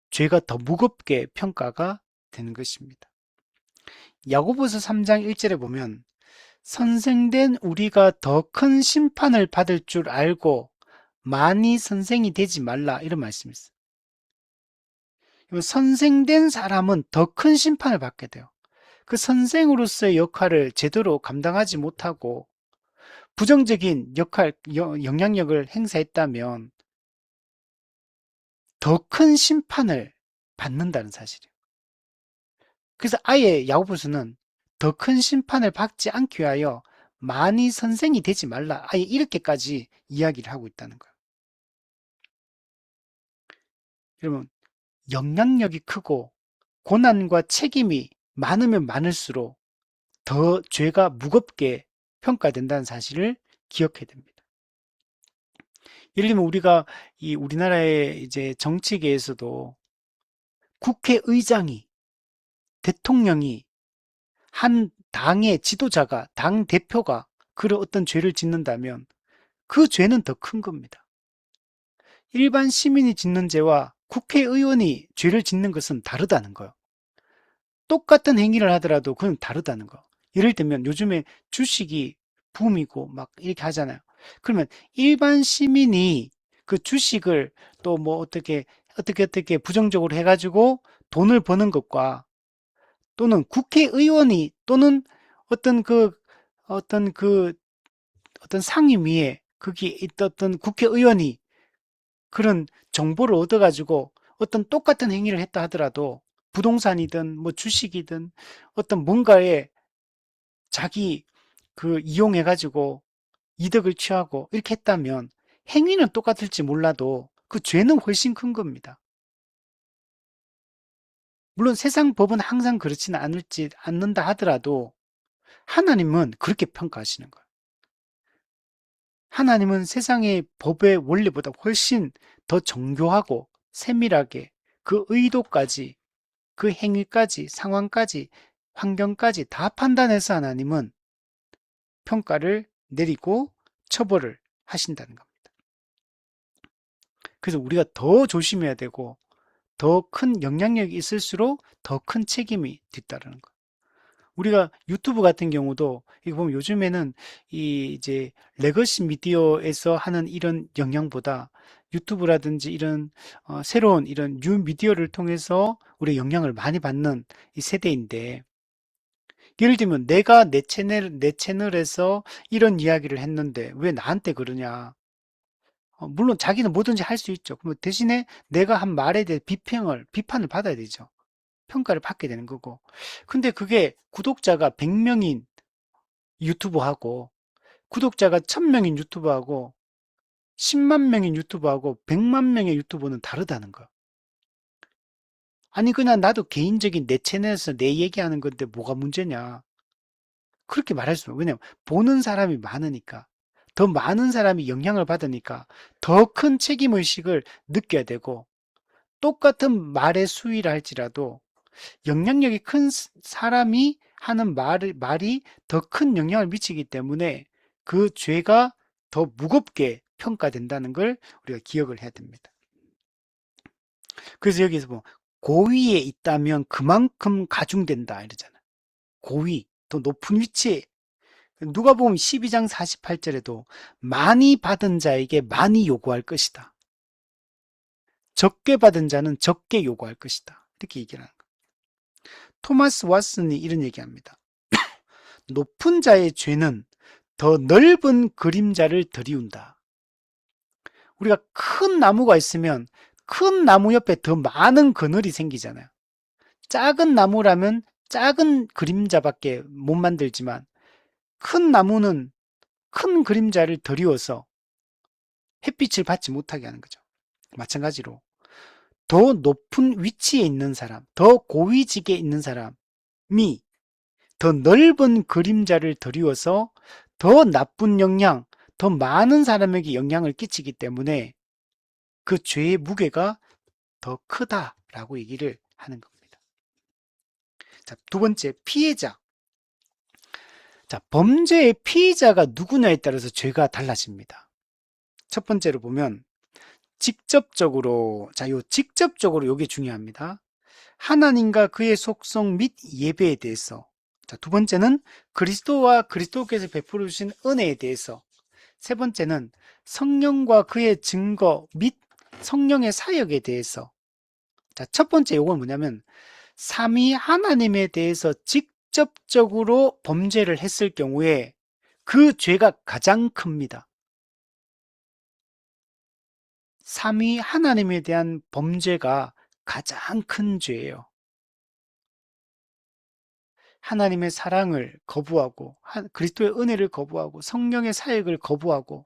죄가 더 무겁게 평가가 되는 것입니다. 야고보서 3장 1절에 보면 선생된 우리가 더 큰 심판을 받을 줄 알고 많이 선생이 되지 말라 이런 말씀이 있어요. 선생된 사람은 더 큰 심판을 받게 돼요. 그 선생으로서의 역할을 제대로 감당하지 못하고 부정적인 역할, 영향력을 행사했다면 더 큰 심판을 받는다는 사실이에요. 그래서 아예 야고보서는 더 큰 심판을 받지 않기 위하여 많이 선생이 되지 말라. 아예 이렇게까지 이야기를 하고 있다는 거예요. 여러분, 영향력이 크고 고난과 책임이 많으면 많을수록 더 죄가 무겁게 평가된다는 사실을 기억해야 됩니다. 예를 들면 우리가 이 우리나라의 이제 정치계에서도 국회의장이, 대통령이, 한 당의 지도자가, 당 대표가 그런 어떤 죄를 짓는다면 그 죄는 더 큰 겁니다. 일반 시민이 짓는 죄와 국회의원이 죄를 짓는 것은 다르다는 거예요. 똑같은 행위를 하더라도 그건 다르다는 거. 예를 들면 요즘에 주식이 붐이고 막 이렇게 하잖아요. 그러면 일반 시민이 그 주식을 또 뭐 어떻게 부정적으로 해가지고 돈을 버는 것과 또는 국회의원이 또는 어떤 그 어떤 상임위에 거기 있던 국회의원이 그런 정보를 얻어가지고 어떤 똑같은 행위를 했다 하더라도 부동산이든 뭐 주식이든 어떤 뭔가에 자기 그 이용해가지고 이득을 취하고 이렇게 했다면 행위는 똑같을지 몰라도 그 죄는 훨씬 큰 겁니다. 물론 세상 법은 항상 그렇지는 않는다 하더라도 하나님은 그렇게 평가하시는 거예요. 하나님은 세상의 법의 원리보다 훨씬 더 정교하고 세밀하게 그 의도까지, 그 행위까지, 상황까지, 환경까지 다 판단해서 하나님은 평가를 내리고 처벌을 하신다는 겁니다. 그래서 우리가 더 조심해야 되고 더 큰 영향력이 있을수록 더 큰 책임이 뒤따르는 거예요. 우리가 유튜브 같은 경우도 이거 보면 요즘에는 이 이제 레거시 미디어에서 하는 이런 영향보다 유튜브라든지 이런 새로운 이런 뉴 미디어를 통해서 우리 영향을 많이 받는 이 세대인데 예를 들면 내가 내 채널에서 이런 이야기를 했는데 왜 나한테 그러냐? 물론 자기는 뭐든지 할 수 있죠. 그럼 대신에 내가 한 말에 대해 비판을 받아야 되죠. 평가를 받게 되는 거고. 근데 그게 구독자가 100명인 유튜버하고 구독자가 1000명인 유튜버하고 10만 명인 유튜버하고 100만 명의 유튜버는 다르다는 거. 아니 그냥 나도 개인적인 내 채널에서 내 얘기하는 건데 뭐가 문제냐. 그렇게 말할 수 없어요. 왜냐면 보는 사람이 많으니까. 더 많은 사람이 영향을 받으니까 더 큰 책임의식을 느껴야 되고 똑같은 말의 수위라 할지라도 영향력이 큰 사람이 하는 말이 더 큰 영향을 미치기 때문에 그 죄가 더 무겁게 평가된다는 걸 우리가 기억을 해야 됩니다. 그래서 여기서 뭐 고위에 있다면 그만큼 가중된다 이러잖아요. 고위, 더 높은 위치에 누가복음 12장 48절에도 많이 받은 자에게 많이 요구할 것이다. 적게 받은 자는 적게 요구할 것이다. 이렇게 얘기를 하는 거예요. 토마스 왓슨이 이런 얘기합니다. 높은 자의 죄는 더 넓은 그림자를 들이운다. 우리가 큰 나무가 있으면 큰 나무 옆에 더 많은 그늘이 생기잖아요. 작은 나무라면 작은 그림자밖에 못 만들지만 큰 나무는 큰 그림자를 들이워서 햇빛을 받지 못하게 하는 거죠. 마찬가지로 더 높은 위치에 있는 사람, 더 고위직에 있는 사람이 더 넓은 그림자를 드리워서 더 나쁜 영향, 더 많은 사람에게 영향을 끼치기 때문에 그 죄의 무게가 더 크다라고 얘기를 하는 겁니다. 자, 두 번째, 피해자. 자, 범죄의 피해자가 누구냐에 따라서 죄가 달라집니다. 첫 번째로 보면 직접적으로, 자, 요 직접적으로 요게 중요합니다. 하나님과 그의 속성 및 예배에 대해서. 자, 두 번째는 그리스도와 그리스도께서 베풀어 주신 은혜에 대해서. 세 번째는 성령과 그의 증거 및 성령의 사역에 대해서. 자, 첫 번째 요건 뭐냐면 삼위 하나님에 대해서 직접적으로 범죄를 했을 경우에 그 죄가 가장 큽니다. 삼위 하나님에 대한 범죄가 가장 큰 죄예요. 하나님의 사랑을 거부하고 그리스도의 은혜를 거부하고 성령의 사역을 거부하고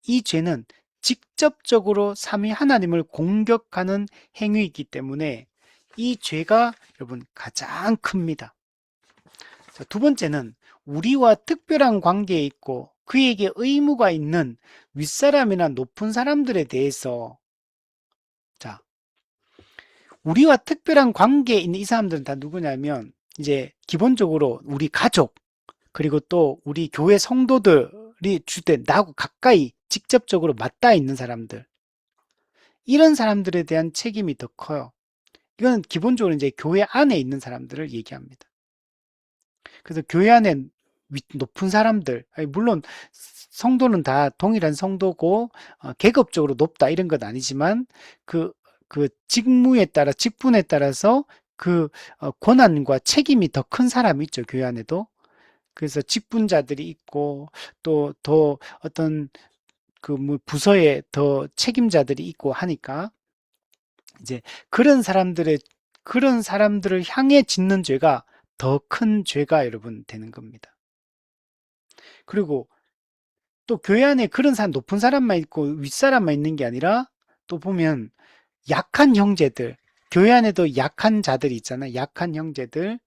이 죄는 직접적으로 삼위 하나님을 공격하는 행위이기 때문에 이 죄가 여러분 가장 큽니다. 자, 두 번째는 우리와 특별한 관계에 있고 그에게 의무가 있는 윗사람이나 높은 사람들에 대해서 자, 우리와 특별한 관계에 있는 이 사람들은 다 누구냐면 이제 기본적으로 우리 가족 그리고 또 우리 교회 성도들이 주된 나하고 가까이 직접적으로 맞닿아 있는 사람들 이런 사람들에 대한 책임이 더 커요. 이건 기본적으로 이제 교회 안에 있는 사람들을 얘기합니다. 그래서 교회 안에 높은 사람들 물론 성도는 다 동일한 성도고 계급적으로 높다 이런 건 아니지만 그 직무에 따라 직분에 따라서 그 권한과 책임이 더 큰 사람이 있죠. 교회 안에도 그래서 직분자들이 있고 또 더 어떤 그 뭐 부서에 더 책임자들이 있고 하니까 이제 그런 사람들의 그런 사람들을 향해 짓는 죄가 더 큰 죄가 여러분 되는 겁니다. 그리고 또 교회 안에 그런 사람 높은 사람만 있고 윗사람만 있는 게 아니라 또 보면 약한 형제들, 교회 안에도 약한 자들이 있잖아요. 약한 형제들.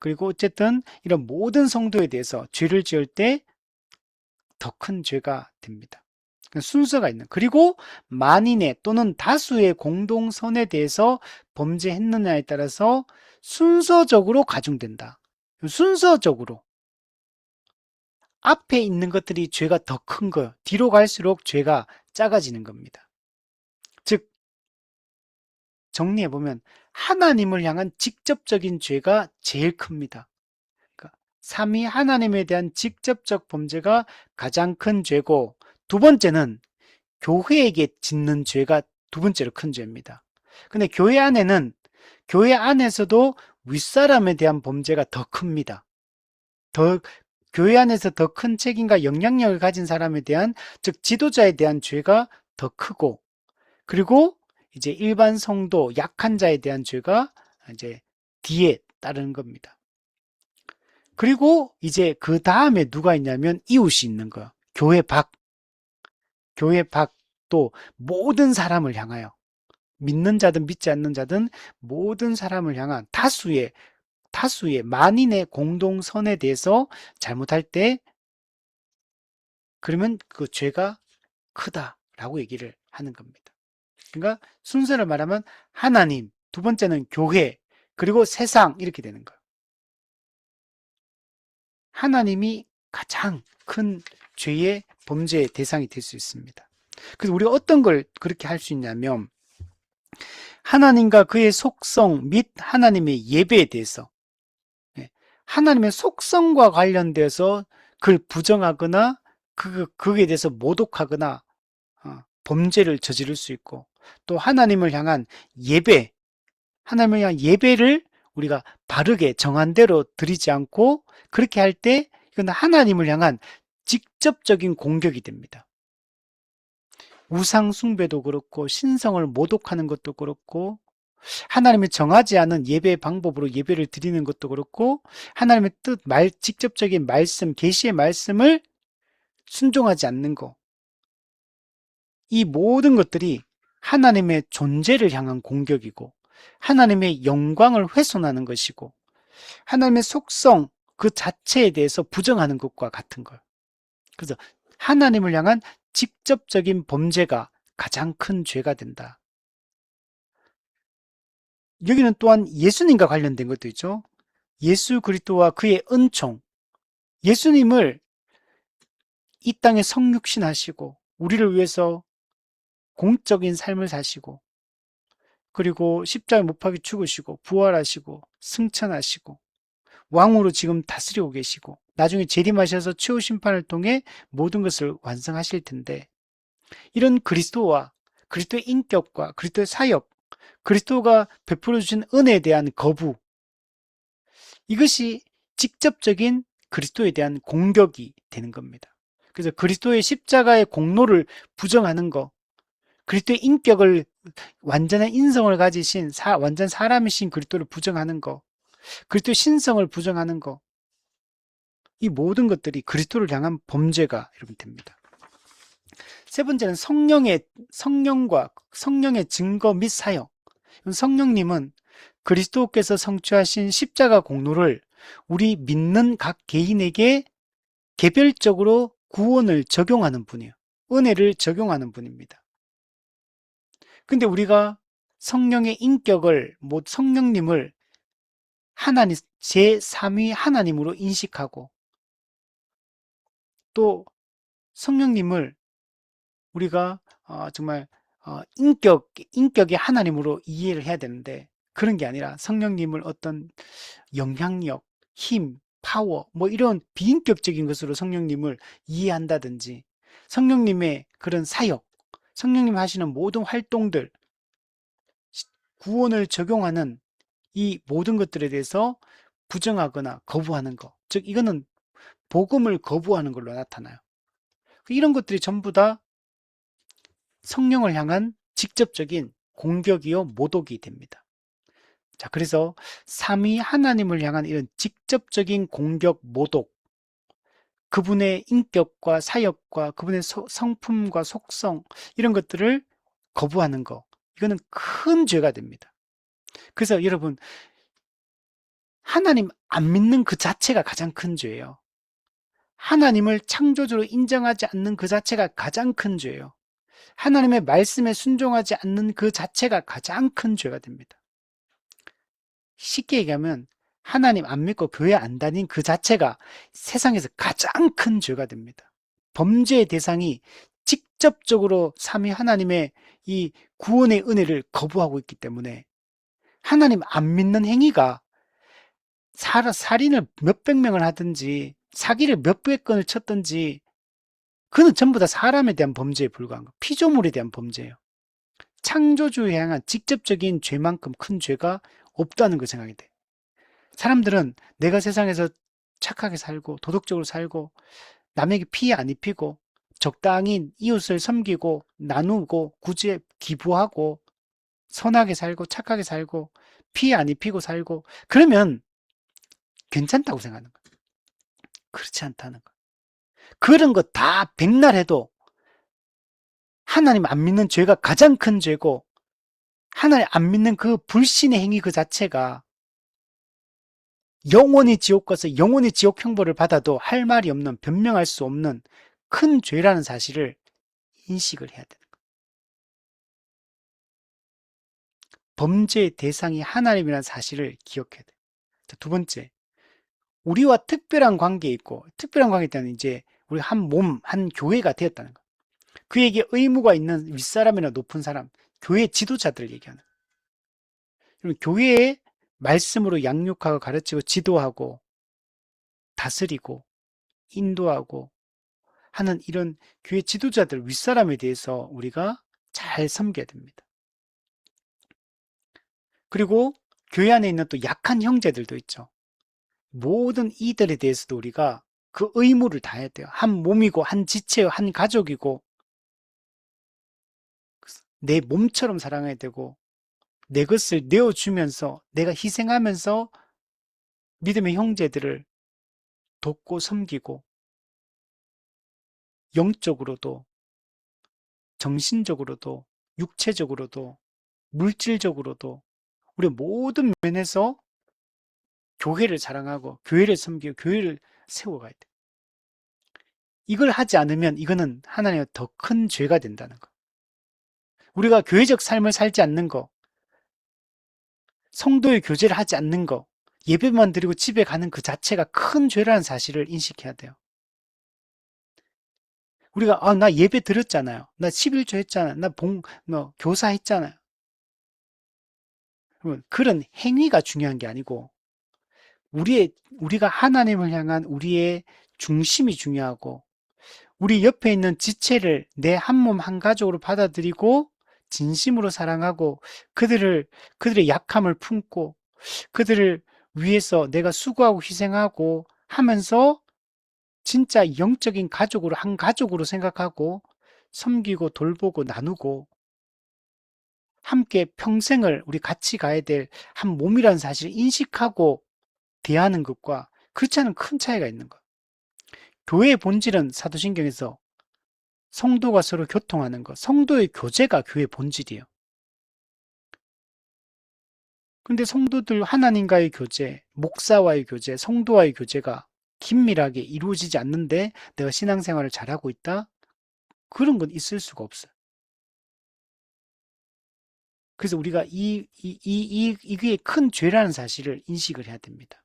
그리고 어쨌든 이런 모든 성도에 대해서 죄를 지을 때 더 큰 죄가 됩니다. 순서가 있는. 그리고 만인의 또는 다수의 공동선에 대해서 범죄했느냐에 따라서 순서적으로 가중된다. 순서적으로. 앞에 있는 것들이 죄가 더 큰 거예요. 뒤로 갈수록 죄가 작아지는 겁니다. 즉, 정리해보면 하나님을 향한 직접적인 죄가 제일 큽니다. 그러니까 삼위 하나님에 대한 직접적 범죄가 가장 큰 죄고 두 번째는 교회에게 짓는 죄가 두 번째로 큰 죄입니다. 근데 교회 안에서도 윗사람에 대한 범죄가 더 큽니다. 더 교회 안에서 더 큰 책임과 영향력을 가진 사람에 대한 즉 지도자에 대한 죄가 더 크고 그리고 이제 일반 성도 약한 자에 대한 죄가 이제 뒤에 따르는 겁니다. 그리고 이제 그 다음에 누가 있냐면 이웃이 있는 거예요. 교회 밖도 모든 사람을 향하여 믿는 자든 믿지 않는 자든 모든 사람을 향한 다수의 만인의 공동선에 대해서 잘못할 때 그러면 그 죄가 크다라고 얘기를 하는 겁니다. 그러니까 순서를 말하면 하나님, 두 번째는 교회, 그리고 세상 이렇게 되는 거예요. 하나님이 가장 큰 죄의 범죄의 대상이 될 수 있습니다. 그래서 우리가 어떤 걸 그렇게 할 수 있냐면 하나님과 그의 속성 및 하나님의 예배에 대해서 예, 하나님의 속성과 관련돼서 그걸 부정하거나 그에 대해서 모독하거나 범죄를 저지를 수 있고 또 하나님을 향한 예배, 하나님을 향한 예배를 우리가 바르게 정한 대로 드리지 않고 그렇게 할 때 이건 하나님을 향한 직접적인 공격이 됩니다. 우상 숭배도 그렇고 신성을 모독하는 것도 그렇고 하나님이 정하지 않은 예배 방법으로 예배를 드리는 것도 그렇고 하나님의 뜻, 직접적인 말씀, 계시의 말씀을 순종하지 않는 것. 이 모든 것들이 하나님의 존재를 향한 공격이고 하나님의 영광을 훼손하는 것이고 하나님의 속성 그 자체에 대해서 부정하는 것과 같은 거예요. 그래서 하나님을 향한 직접적인 범죄가 가장 큰 죄가 된다. 여기는 또한 예수님과 관련된 것도 있죠. 예수 그리스도와 그의 은총, 예수님을 이 땅에 성육신하시고 우리를 위해서 공적인 삶을 사시고 그리고 십자가에 못 박혀 죽으시고 부활하시고 승천하시고 왕으로 지금 다스리고 계시고 나중에 재림하셔서 최후 심판을 통해 모든 것을 완성하실 텐데 이런 그리스도와 그리스도의 인격과 그리스도의 사역, 그리스도가 베풀어 주신 은혜에 대한 거부 이것이 직접적인 그리스도에 대한 공격이 되는 겁니다. 그래서 그리스도의 십자가의 공로를 부정하는 것, 그리스도의 인격을 완전한 인성을 가지신 완전 사람이신 그리스도를 부정하는 것, 그리스도의 신성을 부정하는 것, 이 모든 것들이 그리스도를 향한 범죄가 여러분 됩니다. 세 번째는 성령의 증거 및 사역. 성령님은 그리스도께서 성취하신 십자가 공로를 우리 믿는 각 개인에게 개별적으로 구원을 적용하는 분이에요. 은혜를 적용하는 분입니다. 근데 우리가 성령의 인격을, 성령님을 하나님, 제3위 하나님으로 인식하고 또 성령님을 우리가 정말 인격의 하나님으로 이해를 해야 되는데 그런 게 아니라 성령님을 어떤 영향력, 힘, 파워 뭐 이런 비인격적인 것으로 성령님을 이해한다든지 성령님의 그런 사역, 성령님 하시는 모든 활동들, 구원을 적용하는 이 모든 것들에 대해서 부정하거나 거부하는 것. 즉 이거는 복음을 거부하는 걸로 나타나요. 이런 것들이 전부 다 성령을 향한 직접적인 공격이요, 모독이 됩니다. 자, 그래서 삼위 하나님을 향한 이런 직접적인 공격, 모독, 그분의 인격과 사역과 그분의 성품과 속성, 이런 것들을 거부하는 거, 이거는 큰 죄가 됩니다. 그래서 여러분, 하나님 안 믿는 그 자체가 가장 큰 죄예요. 하나님을 창조주로 인정하지 않는 그 자체가 가장 큰 죄예요. 하나님의 말씀에 순종하지 않는 그 자체가 가장 큰 죄가 됩니다. 쉽게 얘기하면 하나님 안 믿고 교회 안 다닌 그 자체가 세상에서 가장 큰 죄가 됩니다. 범죄의 대상이 직접적으로 삼위 하나님의 이 구원의 은혜를 거부하고 있기 때문에 하나님 안 믿는 행위가 살인을 몇백 명을 하든지 사기를 몇백 건을 쳤든지 그는 전부 다 사람에 대한 범죄에 불과한 거, 피조물에 대한 범죄예요. 창조주에 향한 직접적인 죄만큼 큰 죄가 없다는 걸 생각이 돼. 사람들은 내가 세상에서 착하게 살고 도덕적으로 살고 남에게 피해 안 입히고 적당히 이웃을 섬기고 나누고 구제 기부하고 선하게 살고 착하게 살고 피해 안 입히고 살고 그러면 괜찮다고 생각하는 거예요. 그렇지 않다는 거예요. 그런 거 다 백날 해도 하나님 안 믿는 죄가 가장 큰 죄고 하나님 안 믿는 그 불신의 행위 그 자체가 영원히 지옥 가서 영원히 지옥 형벌을 받아도 할 말이 없는 변명할 수 없는 큰 죄라는 사실을 인식을 해야 되는 거예요. 범죄의 대상이 하나님이라는 사실을 기억해야 돼요. 두 번째, 우리와 특별한 관계에 있고 특별한 관계에 있다는 이제 우리 한 몸, 한 교회가 되었다는 거. 그에게 의무가 있는 윗사람이나 높은 사람, 교회 지도자들을 얘기하는 거예요. 교회의 말씀으로 양육하고 가르치고 지도하고 다스리고 인도하고 하는 이런 교회 지도자들 윗사람에 대해서 우리가 잘 섬겨야 됩니다. 그리고 교회 안에 있는 또 약한 형제들도 있죠. 모든 이들에 대해서도 우리가 그 의무를 다해야 돼요. 한 몸이고 한 지체요, 한 가족이고 내 몸처럼 사랑해야 되고 내 것을 내어주면서 내가 희생하면서 믿음의 형제들을 돕고 섬기고 영적으로도 정신적으로도 육체적으로도 물질적으로도 우리 모든 면에서 교회를 사랑하고 교회를 섬기고 교회를 세워가야 돼. 이걸 하지 않으면 이거는 하나님의 더 큰 죄가 된다는 거. 우리가 교회적 삶을 살지 않는 거, 성도의 교제를 하지 않는 거, 예배만 드리고 집에 가는 그 자체가 큰 죄라는 사실을 인식해야 돼요. 우리가 나 예배 드렸잖아요. 나 11조 했잖아요. 나 교사 했잖아요. 그런 행위가 중요한 게 아니고 우리가 하나님을 향한 우리의 중심이 중요하고 우리 옆에 있는 지체를 내 한 몸 한 가족으로 받아들이고 진심으로 사랑하고 그들의 약함을 품고 그들을 위해서 내가 수고하고 희생하고 하면서 진짜 영적인 가족으로 한 가족으로 생각하고 섬기고 돌보고 나누고 함께 평생을 우리 같이 가야 될 한 몸이라는 사실을 인식하고 대하는 것과 그렇지 않은 큰 차이가 있는 것. 교회의 본질은 사도신경에서 성도가 서로 교통하는 것, 성도의 교제가 교회의 본질이에요. 근데 성도들 하나님과의 교제, 목사와의 교제, 성도와의 교제가 긴밀하게 이루어지지 않는데 내가 신앙생활을 잘하고 있다? 그런 건 있을 수가 없어요. 그래서 우리가 이게 큰 죄라는 사실을 인식을 해야 됩니다.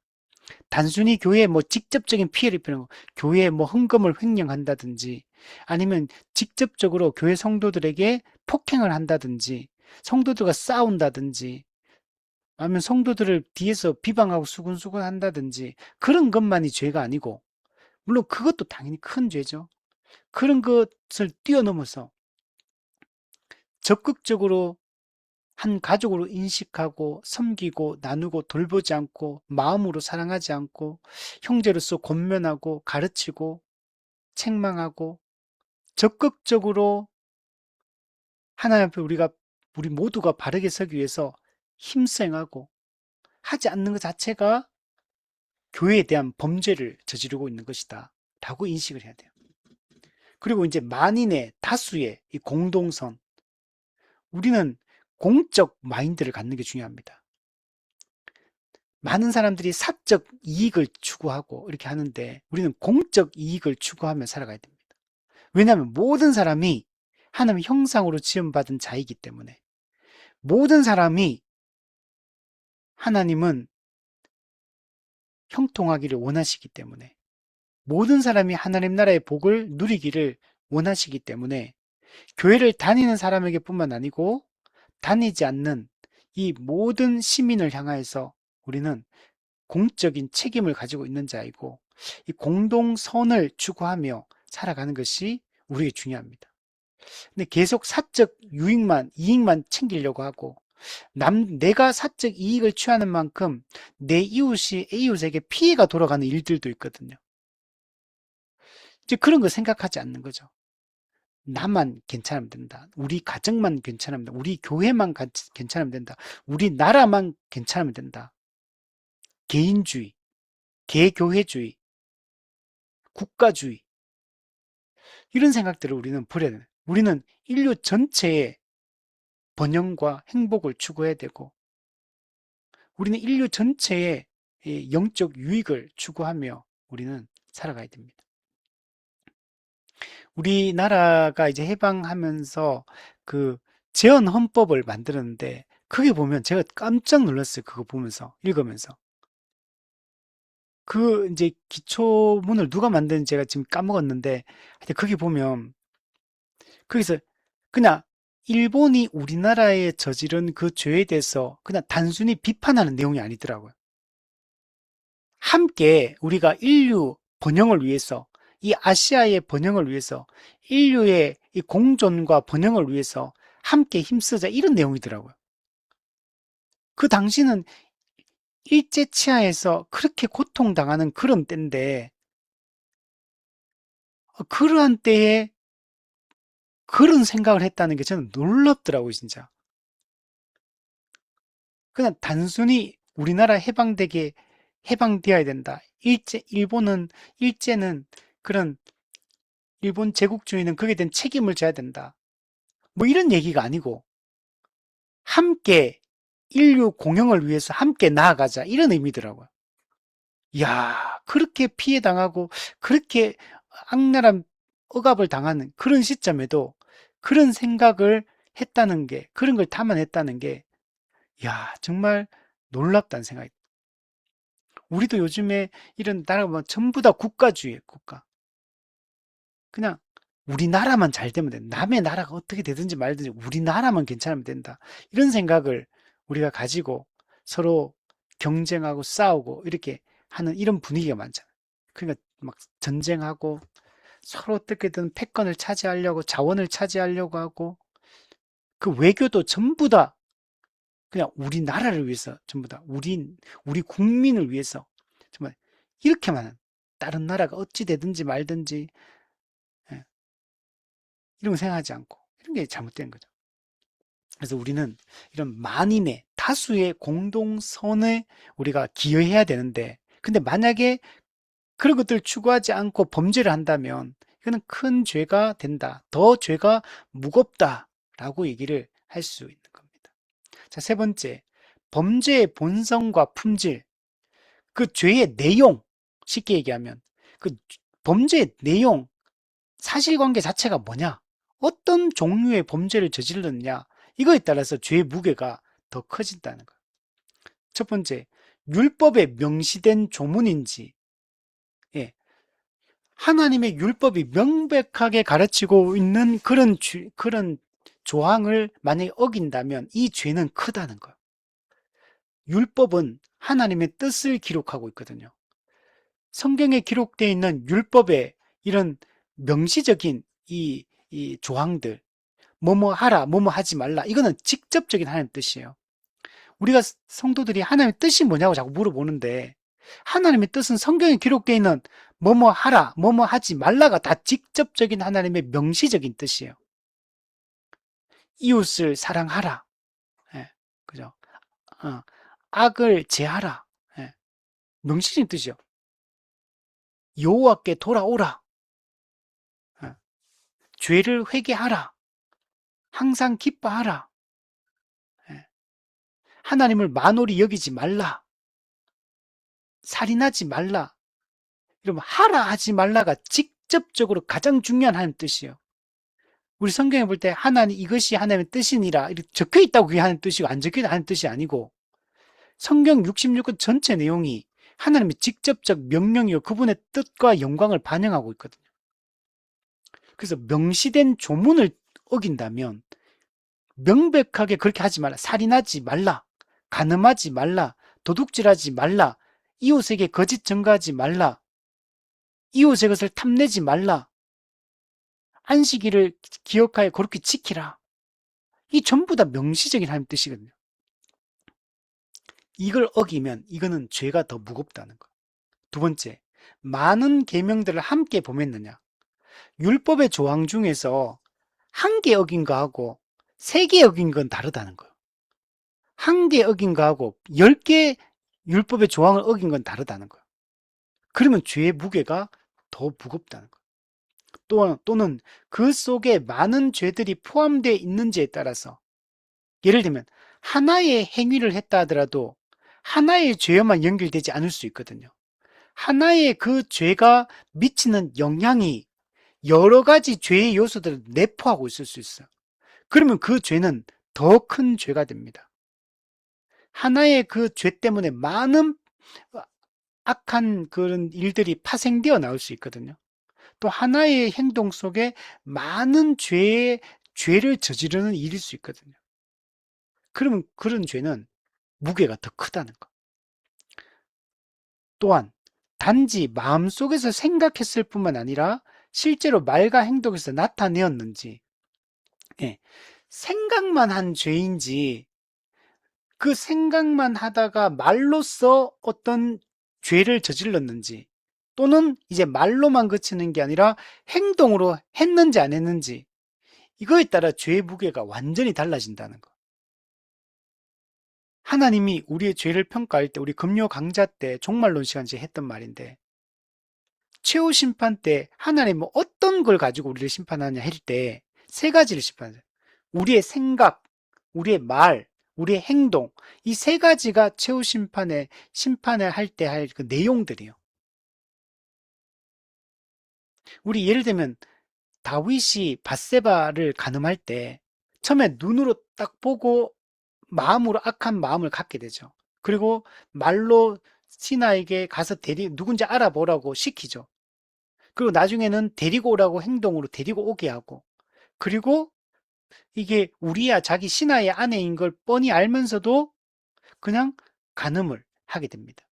단순히 교회에 뭐 직접적인 피해를 입히는 거, 교회에 뭐 헌금을 횡령한다든지 아니면 직접적으로 교회 성도들에게 폭행을 한다든지 성도들과 싸운다든지 아니면 성도들을 뒤에서 비방하고 수근수근 한다든지 그런 것만이 죄가 아니고 물론 그것도 당연히 큰 죄죠. 그런 것을 뛰어넘어서 적극적으로 한 가족으로 인식하고 섬기고 나누고 돌보지 않고 마음으로 사랑하지 않고 형제로서 권면하고 가르치고 책망하고 적극적으로 하나님 앞에 우리 모두가 바르게 서기 위해서 힘써하고 하지 않는 것 자체가 교회에 대한 범죄를 저지르고 있는 것이다 라고 인식을 해야 돼요. 그리고 이제 만인의 다수의 이 공동선, 우리는 공적 마인드를 갖는 게 중요합니다. 많은 사람들이 사적 이익을 추구하고 이렇게 하는데 우리는 공적 이익을 추구하며 살아가야 됩니다. 왜냐하면 모든 사람이 하나님 형상으로 지음받은 자이기 때문에, 모든 사람이 하나님은 형통하기를 원하시기 때문에, 모든 사람이 하나님 나라의 복을 누리기를 원하시기 때문에 교회를 다니는 사람에게 뿐만 아니고 다니지 않는 이 모든 시민을 향하여서 우리는 공적인 책임을 가지고 있는 자이고 이 공동선을 추구하며 살아가는 것이 우리에게 중요합니다. 근데 계속 사적 유익만, 이익만 챙기려고 하고 내가 사적 이익을 취하는 만큼 내 이웃이 이웃에게 피해가 돌아가는 일들도 있거든요. 이제 그런 거 생각하지 않는 거죠. 나만 괜찮으면 된다. 우리 가정만 괜찮으면 된다. 우리 교회만 괜찮으면 된다. 우리 나라만 괜찮으면 된다. 개인주의, 개교회주의, 국가주의, 이런 생각들을 우리는 버려야 돼요. 우리는 인류 전체의 번영과 행복을 추구해야 되고, 우리는 인류 전체의 영적 유익을 추구하며 우리는 살아가야 됩니다. 우리나라가 이제 해방하면서 그 재헌 헌법을 만들었는데, 그게 보면 제가 깜짝 놀랐어요. 그거 보면서, 읽으면서. 그 이제 기초문을 누가 만드는지 제가 지금 까먹었는데, 하여튼 거기 보면, 거기서 그냥 일본이 우리나라에 저지른 그 죄에 대해서 그냥 단순히 비판하는 내용이 아니더라고요. 함께 우리가 인류 번영을 위해서, 이 아시아의 번영을 위해서, 인류의 이 공존과 번영을 위해서 함께 힘쓰자, 이런 내용이더라고요. 그 당시는 일제 치하에서 그렇게 고통당하는 그런 때인데, 그러한 때에 그런 생각을 했다는 게 저는 놀랍더라고요, 진짜. 그냥 단순히 우리나라 해방되어야 된다. 일제는 그런 일본 제국주의는 거기에 대한 책임을 져야 된다. 뭐 이런 얘기가 아니고 함께 인류 공영을 위해서 함께 나아가자, 이런 의미더라고요. 이야, 그렇게 피해 당하고 그렇게 악랄한 억압을 당하는 그런 시점에도 그런 생각을 했다는 게, 그런 걸 담아냈다는 게, 야, 정말 놀랍다는 생각이. 우리도 요즘에 이런 나라가 뭐 전부 다 국가주의예요, 국가. 그냥 우리나라만 잘 되면 된다. 남의 나라가 어떻게 되든지 말든지 우리나라만 괜찮으면 된다. 이런 생각을 우리가 가지고 서로 경쟁하고 싸우고 이렇게 하는 이런 분위기가 많잖아요. 그러니까 막 전쟁하고 서로 어떻게든 패권을 차지하려고, 자원을 차지하려고 하고, 그 외교도 전부 다 그냥 우리나라를 위해서, 전부 다 우리 국민을 위해서, 정말 이렇게만 다른 나라가 어찌 되든지 말든지, 예, 이런 거 생각하지 않고 이런 게 잘못된 거죠. 그래서 우리는 이런 만인의 다수의 공동선에 우리가 기여해야 되는데, 근데 만약에 그런 것들을 추구하지 않고 범죄를 한다면 이거는 큰 죄가 된다. 더 죄가 무겁다라고 얘기를 할 수 있는 겁니다. 자, 세 번째, 범죄의 본성과 품질, 그 죄의 내용, 쉽게 얘기하면 그 범죄의 내용, 사실관계 자체가 뭐냐, 어떤 종류의 범죄를 저질렀냐, 이거에 따라서 죄의 무게가 더 커진다는 거예요. 첫 번째, 율법에 명시된 조문인지, 예, 하나님의 율법이 명백하게 가르치고 있는 그런 조항을 만약에 어긴다면 이 죄는 크다는 거예요. 율법은 하나님의 뜻을 기록하고 있거든요. 성경에 기록되어 있는 율법의 이런 명시적인 이 조항들, 뭐뭐 하라, 뭐뭐 하지 말라. 이거는 직접적인 하나님 뜻이에요. 우리가 성도들이 하나님의 뜻이 뭐냐고 자꾸 물어보는데 하나님의 뜻은 성경에 기록되어 있는 뭐뭐 하라, 뭐뭐 하지 말라가 다 직접적인 하나님의 명시적인 뜻이에요. 이웃을 사랑하라. 예, 그죠? 어, 악을 제하라. 예, 명시적인 뜻이요. 여호와께 돌아오라. 예, 죄를 회개하라. 항상 기뻐하라. 예, 하나님을 만홀히 여기지 말라. 살인하지 말라. 이러면 하라 하지 말라가 직접적으로 가장 중요한 하나님 뜻이에요. 우리 성경에 볼 때 하나님 이것이 하나님의 뜻이니라 이렇게 적혀 있다고 그게 하나님 뜻이고 안 적혀 있다 하나님 뜻이 아니고 성경 66권 전체 내용이 하나님의 직접적 명령이요 그분의 뜻과 영광을 반영하고 있거든요. 그래서 명시된 조문을 어긴다면 명백하게 그렇게 하지 말라. 살인하지 말라. 간음하지 말라. 도둑질하지 말라. 이웃에게 거짓 증거하지 말라. 이웃의 것을 탐내지 말라. 안식일을 기억하여 그렇게 지키라. 이 전부 다 명시적인 하나님 뜻이거든요. 이걸 어기면 이거는 죄가 더 무겁다는 거. 두 번째, 많은 계명들을 함께 범했느냐. 율법의 조항 중에서 한 개 어긴 거하고 세 개 어긴 건 다르다는 거예요. 한 개 어긴 거하고 10개 율법의 조항을 어긴 건 다르다는 거예요. 그러면 죄의 무게가 더 무겁다는 거예요. 또는 그 속에 많은 죄들이 포함되어 있는지에 따라서 예를 들면 하나의 행위를 했다 하더라도 하나의 죄와만 연결되지 않을 수 있거든요. 하나의 그 죄가 미치는 영향이 여러 가지 죄의 요소들을 내포하고 있을 수 있어요. 그러면 그 죄는 더 큰 죄가 됩니다. 하나의 그 죄 때문에 많은 악한 그런 일들이 파생되어 나올 수 있거든요. 또 하나의 행동 속에 많은 죄를 저지르는 일일 수 있거든요. 그러면 그런 죄는 무게가 더 크다는 거. 또한 단지 마음속에서 생각했을 뿐만 아니라 실제로 말과 행동에서 나타내었는지, 예, 생각만 한 죄인지 그 생각만 하다가 말로써 어떤 죄를 저질렀는지 또는 이제 말로만 그치는 게 아니라 행동으로 했는지 안 했는지 이거에 따라 죄의 무게가 완전히 달라진다는 거. 하나님이 우리의 죄를 평가할 때 우리 금요 강좌 때 종말론 시간제 했던 말인데 최후 심판 때 하나님은 어떤 걸 가지고 우리를 심판하냐 할 때 세 가지를 심판해요. 우리의 생각, 우리의 말, 우리의 행동 이 세 가지가 최후 심판을 할 때 할 그 내용들이에요. 우리 예를 들면 다윗이 밧세바를 간음할 때 처음에 눈으로 딱 보고 마음으로 악한 마음을 갖게 되죠. 그리고 말로 시나에게 가서 누군지 알아보라고 시키죠. 그리고 나중에는 데리고 오라고 행동으로 데리고 오게 하고 그리고 이게 우리야 자기 신하의 아내인 걸 뻔히 알면서도 그냥 간음을 하게 됩니다.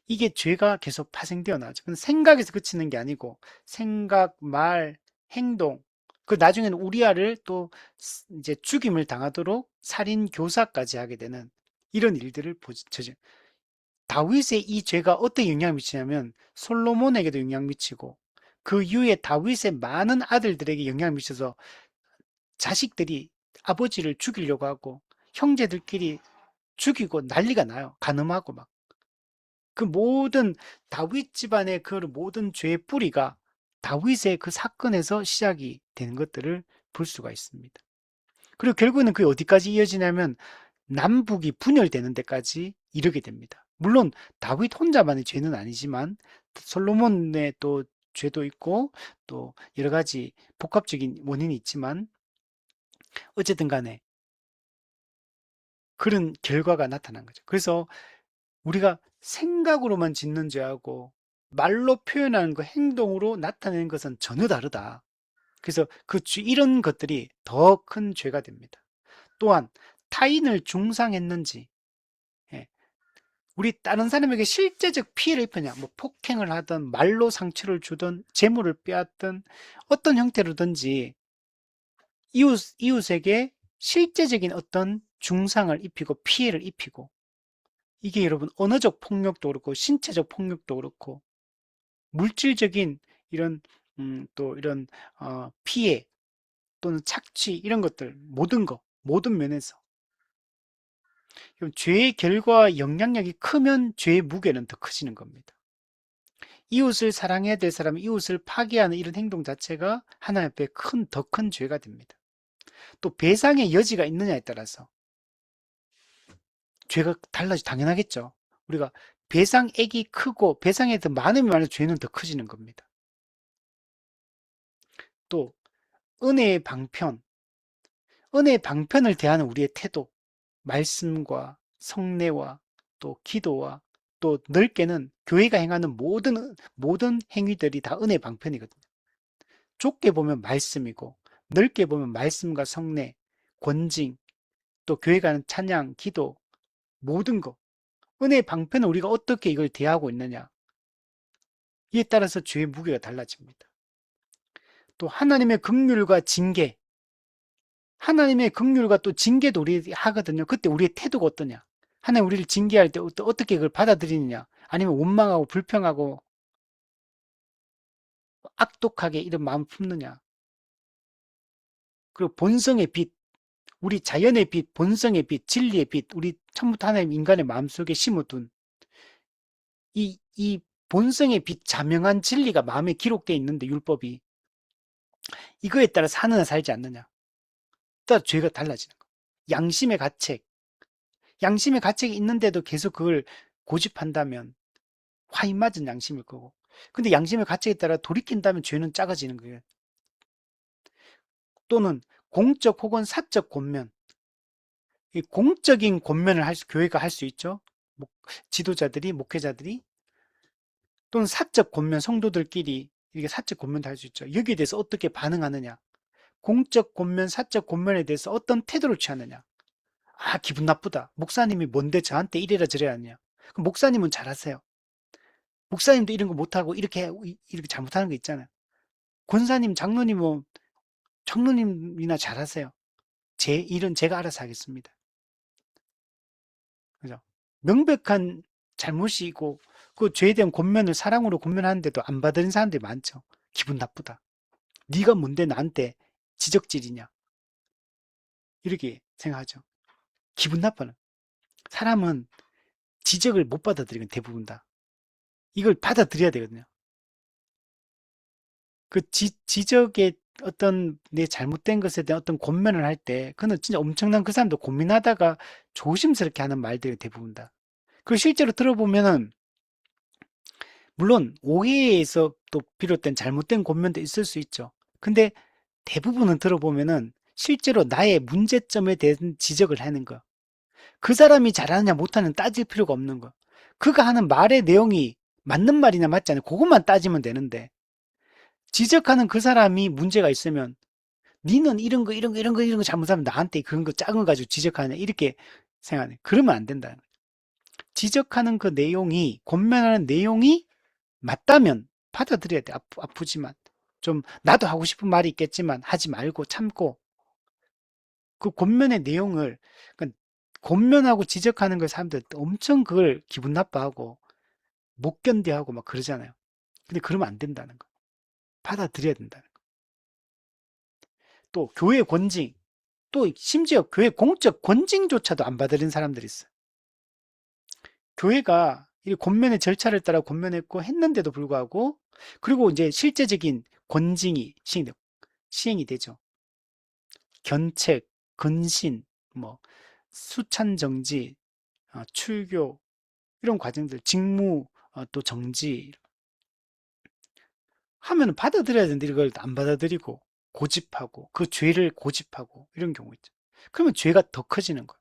이게 죄가 계속 파생되어 나오죠. 생각에서 그치는 게 아니고 생각, 말, 행동 그 나중에는 우리아를 또 이제 죽임을 당하도록 살인 교사까지 하게 되는 이런 일들을 보죠. 다윗의 이 죄가 어떻게 영향을 미치냐면 솔로몬에게도 영향을 미치고 그 이후에 다윗의 많은 아들들에게 영향을 미쳐서 자식들이 아버지를 죽이려고 하고 형제들끼리 죽이고 난리가 나요. 간음하고 막. 그 모든 다윗 집안의 그 모든 죄의 뿌리가 다윗의 그 사건에서 시작이 되는 것들을 볼 수가 있습니다. 그리고 결국에는 그게 어디까지 이어지냐면 남북이 분열되는 데까지 이르게 됩니다. 물론 다윗 혼자만의 죄는 아니지만 솔로몬의 또 죄도 있고 또 여러 가지 복합적인 원인이 있지만 어쨌든 간에 그런 결과가 나타난 거죠. 그래서 우리가 생각으로만 짓는 죄하고 말로 표현하는 거 행동으로 나타내는 것은 전혀 다르다. 그래서 이런 것들이 더 큰 죄가 됩니다. 또한 타인을 중상했는지 예, 우리 다른 사람에게 실제적 피해를 입히냐, 뭐 폭행을 하든 말로 상처를 주든 재물을 빼앗든 어떤 형태로든지 이웃에게 실제적인 어떤 중상을 입히고 피해를 입히고, 이게 여러분 언어적 폭력도 그렇고 신체적 폭력도 그렇고 물질적인 이런 또 이런 피해 또는 착취 이런 것들 모든 면에서 죄의 결과와 영향력이 크면 죄의 무게는 더 커지는 겁니다. 이웃을 사랑해야 될 사람은 이웃을 파괴하는 이런 행동 자체가 하나님 앞에 더 큰 죄가 됩니다. 또 배상의 여지가 있느냐에 따라서 죄가 당연하겠죠. 우리가 배상액이 크고 배상액이 더 많으면 많을수록 죄는 더 커지는 겁니다. 또 은혜의 방편, 은혜의 방편을 대하는 우리의 태도, 말씀과 성례와 또 기도와 또 넓게는 교회가 행하는 모든 행위들이 다 은혜의 방편이거든요. 좁게 보면 말씀이고 넓게 보면 말씀과 성례, 권징, 또 교회가 하는 찬양, 기도, 모든 것. 은혜의 방편은 우리가 어떻게 이걸 대하고 있느냐. 이에 따라서 죄의 무게가 달라집니다. 또 하나님의 긍휼과 징계, 하나님의 긍휼과 또 징계도 우리 하거든요. 그때 우리의 태도가 어떠냐? 하나님 우리를 징계할 때 어떻게 그걸 받아들이느냐? 아니면 원망하고 불평하고 악독하게 이런 마음을 품느냐? 그리고 본성의 빛, 우리 자연의 빛, 본성의 빛, 진리의 빛, 우리 처음부터 하나님 인간의 마음속에 심어둔 이 본성의 빛, 자명한 진리가 마음에 기록되어 있는데 율법이 이거에 따라 사느냐 살지 않느냐? 따라 죄가 달라지는 거. 양심의 가책, 양심의 가책이 있는데도 계속 그걸 고집한다면 화인 맞은 양심일 거고. 근데 양심의 가책에 따라 돌이킨다면 죄는 작아지는 거예요. 또는 공적 혹은 사적 권면. 이 공적인 권면을 교회가 할 수 있죠. 지도자들이, 목회자들이. 또는 사적 권면, 성도들끼리 이게 사적 권면도 할 수 있죠. 여기에 대해서 어떻게 반응하느냐. 공적 권면, 사적 권면에 대해서 어떤 태도를 취하느냐. 아, 기분 나쁘다. 목사님이 뭔데 저한테 이래라 저래라 하냐. 그럼 목사님은 잘하세요. 목사님도 이런 거 못하고 이렇게 잘못하는 거 있잖아요. 권사님, 장로님, 장로님이나 잘하세요. 제 일은 제가 알아서 하겠습니다. 그죠? 명백한 잘못이고 그 죄에 대한 권면을 사랑으로 권면하는데도 안 받은 사람들이 많죠. 기분 나쁘다. 네가 뭔데 나한테 지적질이냐. 이렇게 생각하죠. 기분 나빠는. 사람은 지적을 못 받아들이면 대부분 다. 이걸 받아들여야 되거든요. 그 지적의 어떤 내 잘못된 것에 대한 어떤 권면을 할 때, 그는 진짜 엄청난 그 사람도 고민하다가 조심스럽게 하는 말들이 대부분 다. 그리고 실제로 들어보면은, 물론 오해에서 또 비롯된 잘못된 권면도 있을 수 있죠. 근데 대부분은 들어보면은 실제로 나의 문제점에 대한 지적을 하는 거. 그 사람이 잘하느냐 못하느냐 따질 필요가 없는 거. 그가 하는 말의 내용이 맞는 말이냐 맞지 않냐 그것만 따지면 되는데 지적하는 그 사람이 문제가 있으면 니는 이런 거 잘못하면 나한테 그런 거 작은 거 가지고 지적하냐 이렇게 생각해. 그러면 안 된다. 지적하는 그 내용이 권면하는 내용이 맞다면 받아들여야 돼. 아프지만 좀 나도 하고 싶은 말이 있겠지만 하지 말고 참고 그 권면의 내용을 그러니까 권면하고 지적하는 걸 사람들 엄청 그걸 기분 나빠하고 못 견뎌하고 막 그러잖아요. 근데 그러면 안 된다는 거. 받아들여야 된다는 거. 또 교회 권징, 또 심지어 교회 공적 권징조차도 안 받아들인 사람들이 있어요. 교회가 이 권면의 절차를 따라 권면했고 했는데도 불구하고 그리고 이제 실제적인 권징이 시행이 되죠. 견책, 근신, 뭐 수찬정지, 출교 이런 과정들, 직무 또 정지 하면 받아들여야 되는데 이걸 안 받아들이고 고집하고 그 죄를 고집하고 이런 경우 있죠. 그러면 죄가 더 커지는 거예요.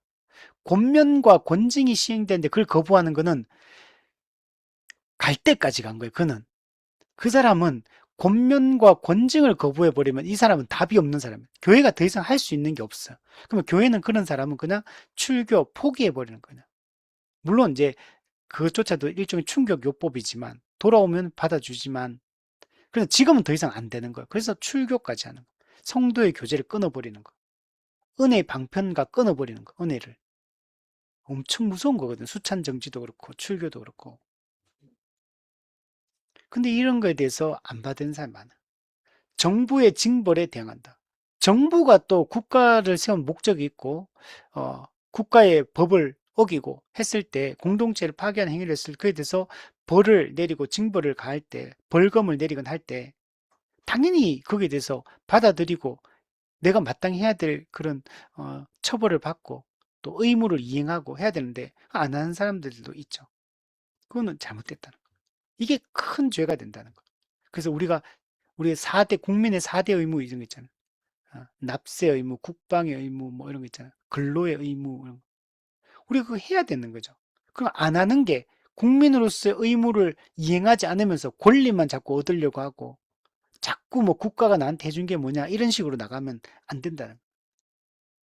권면과 권징이 시행되는데 그걸 거부하는 거는 갈 때까지 간 거예요. 그 사람은 권면과 권징을 거부해 버리면 이 사람은 답이 없는 사람이에요. 교회가 더 이상 할 수 있는 게 없어요. 그러면 교회는 그런 사람은 그냥 출교 포기해 버리는 거예요. 물론 이제 그것조차도 일종의 충격요법이지만 돌아오면 받아주지만 그래서 지금은 더 이상 안 되는 거예요. 그래서 출교까지 하는 거예요. 성도의 교제를 끊어버리는 거. 은혜의 방편과 끊어버리는 거. 은혜를. 엄청 무서운 거거든. 수찬 정지도 그렇고 출교도 그렇고. 근데 이런 거에 대해서 안 받은 사람이 많아. 정부의 징벌에 대응한다. 정부가 또 국가를 세운 목적이 있고, 국가의 법을 어기고 했을 때, 공동체를 파괴하는 행위를 했을 때, 그에 대해서 벌을 내리고 징벌을 가할 때, 벌금을 내리건 할 때, 당연히 거기에 대해서 받아들이고, 내가 마땅히 해야 될 그런, 처벌을 받고, 또 의무를 이행하고 해야 되는데, 안 하는 사람들도 있죠. 그거는 잘못됐다는 거. 이게 큰 죄가 된다는 거. 그래서 우리의 4대, 국민의 4대 의무 이런 거 있잖아요. 납세 의무, 국방의 의무, 뭐 이런 거 있잖아요. 근로의 의무. 이런 거. 우리가 그거 해야 되는 거죠. 그럼 안 하는 게 국민으로서의 의무를 이행하지 않으면서 권리만 자꾸 얻으려고 하고 자꾸 뭐 국가가 나한테 해준 게 뭐냐 이런 식으로 나가면 안 된다는 거예요.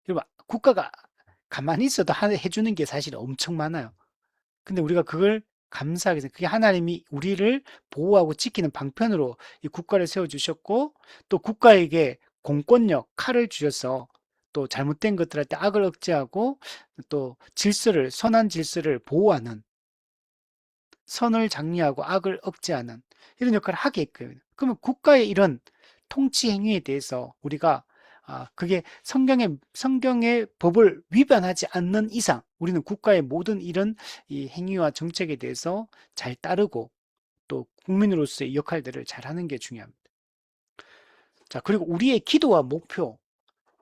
여러분, 국가가 가만히 있어도 해주는 게 사실 엄청 많아요. 근데 우리가 그걸 감사하게 생각, 그게 하나님이 우리를 보호하고 지키는 방편으로 이 국가를 세워주셨고, 또 국가에게 공권력, 칼을 주셔서 또 잘못된 것들할 때 악을 억제하고 또 선한 질서를 보호하는, 선을 장려하고 악을 억제하는 이런 역할을 하게 했거든요. 그러면 국가의 이런 통치 행위에 대해서 우리가 그게 성경의 법을 위반하지 않는 이상 우리는 국가의 모든 이런 이 행위와 정책에 대해서 잘 따르고 또 국민으로서의 역할들을 잘 하는 게 중요합니다. 자, 그리고 우리의 기도와 목표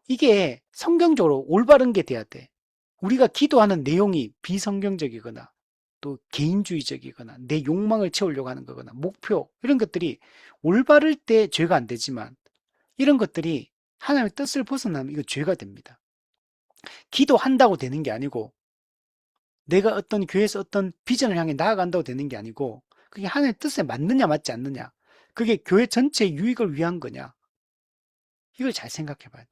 이게 성경적으로 올바른 게 돼야 돼. 우리가 기도하는 내용이 비성경적이거나 또 개인주의적이거나 내 욕망을 채우려고 하는 거거나 목표 이런 것들이 올바를 때 죄가 안 되지만 이런 것들이 하나님의 뜻을 벗어나면 이거 죄가 됩니다. 기도한다고 되는 게 아니고 내가 어떤 교회에서 어떤 비전을 향해 나아간다고 되는 게 아니고 그게 하나님의 뜻에 맞느냐 맞지 않느냐 그게 교회 전체의 유익을 위한 거냐 이걸 잘 생각해 봐야 돼.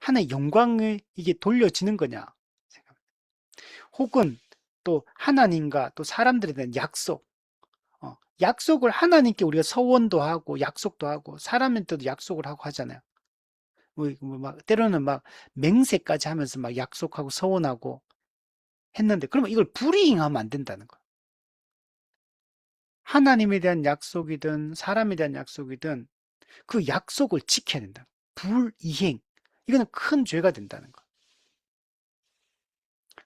하나의 영광을 이게 돌려지는 거냐 혹은 또 하나님과 또 사람들에 대한 약속 약속을 하나님께 우리가 서원도 하고 약속도 하고 사람한테도 약속을 하고 하잖아요. 막 때로는 막 맹세까지 하면서 막 약속하고 서원하고 했는데 그러면 이걸 불이행하면 안 된다는 거예요. 하나님에 대한 약속이든 사람에 대한 약속이든 그 약속을 지켜야 된다. 불이행 이거는 큰 죄가 된다는 거예요.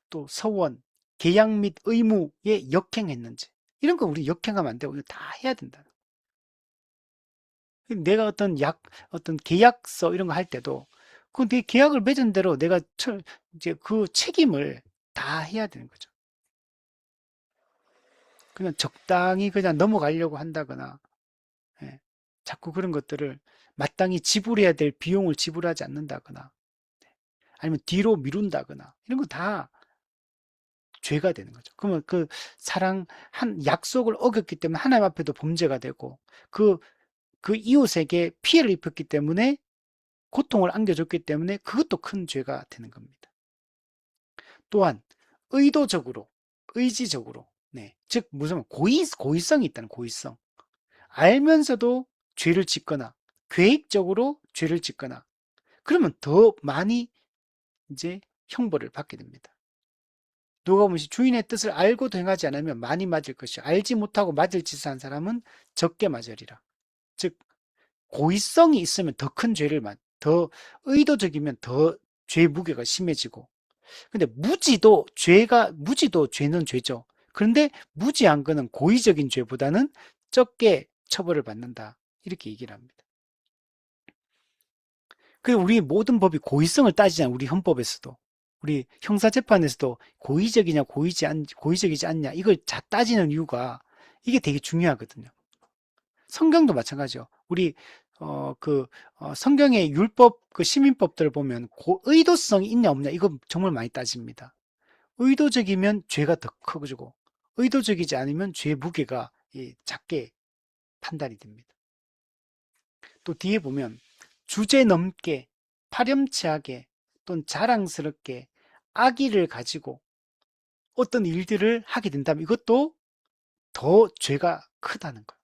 또 서원, 계약 및 의무에 역행했는지 이런 거 우리 역행하면 안 되고 이거 다 해야 된다는 거예요. 내가 어떤 계약서 이런 거 할 때도 그 내 계약을 맺은 대로 내가 이제 그 책임을 다 해야 되는 거죠. 그냥 적당히 그냥 넘어가려고 한다거나 예, 자꾸 그런 것들을 마땅히 지불해야 될 비용을 지불하지 않는다거나 아니면 뒤로 미룬다거나 이런 거 다 죄가 되는 거죠. 그러면 한 약속을 어겼기 때문에 하나님 앞에도 범죄가 되고 그 이웃에게 피해를 입혔기 때문에 고통을 안겨줬기 때문에 그것도 큰 죄가 되는 겁니다. 또한 의도적으로, 의지적으로, 네, 즉 무슨 고의성이 있다는 고의성. 알면서도 죄를 짓거나 계획적으로 죄를 짓거나 그러면 더 많이 이제 형벌을 받게 됩니다. 누가 보면 주인의 뜻을 알고도 행하지 않으면 많이 맞을 것이요 알지 못하고 맞을 짓을 한 사람은 적게 맞으리라. 즉 고의성이 있으면 더 큰 더 의도적이면 더 죄의 무게가 심해지고 근데 무지도 죄는 죄죠. 그런데 무지한 거는 고의적인 죄보다는 적게 처벌을 받는다. 이렇게 얘기를 합니다. 그 우리 모든 법이 고의성을 따지잖아요. 우리 헌법에서도. 우리 형사재판에서도 고의적이지 않냐. 이걸 따지는 이유가 이게 되게 중요하거든요. 성경도 마찬가지죠. 우리 성경의 율법 그 시민법들을 보면 의도성이 있냐 없냐 이거 정말 많이 따집니다. 의도적이면 죄가 더 커지고 의도적이지 않으면 죄의 무게가 작게 판단이 됩니다. 또 뒤에 보면 주제 넘게 파렴치하게 또는 자랑스럽게 악의를 가지고 어떤 일들을 하게 된다면 이것도 더 죄가 크다는 거예요.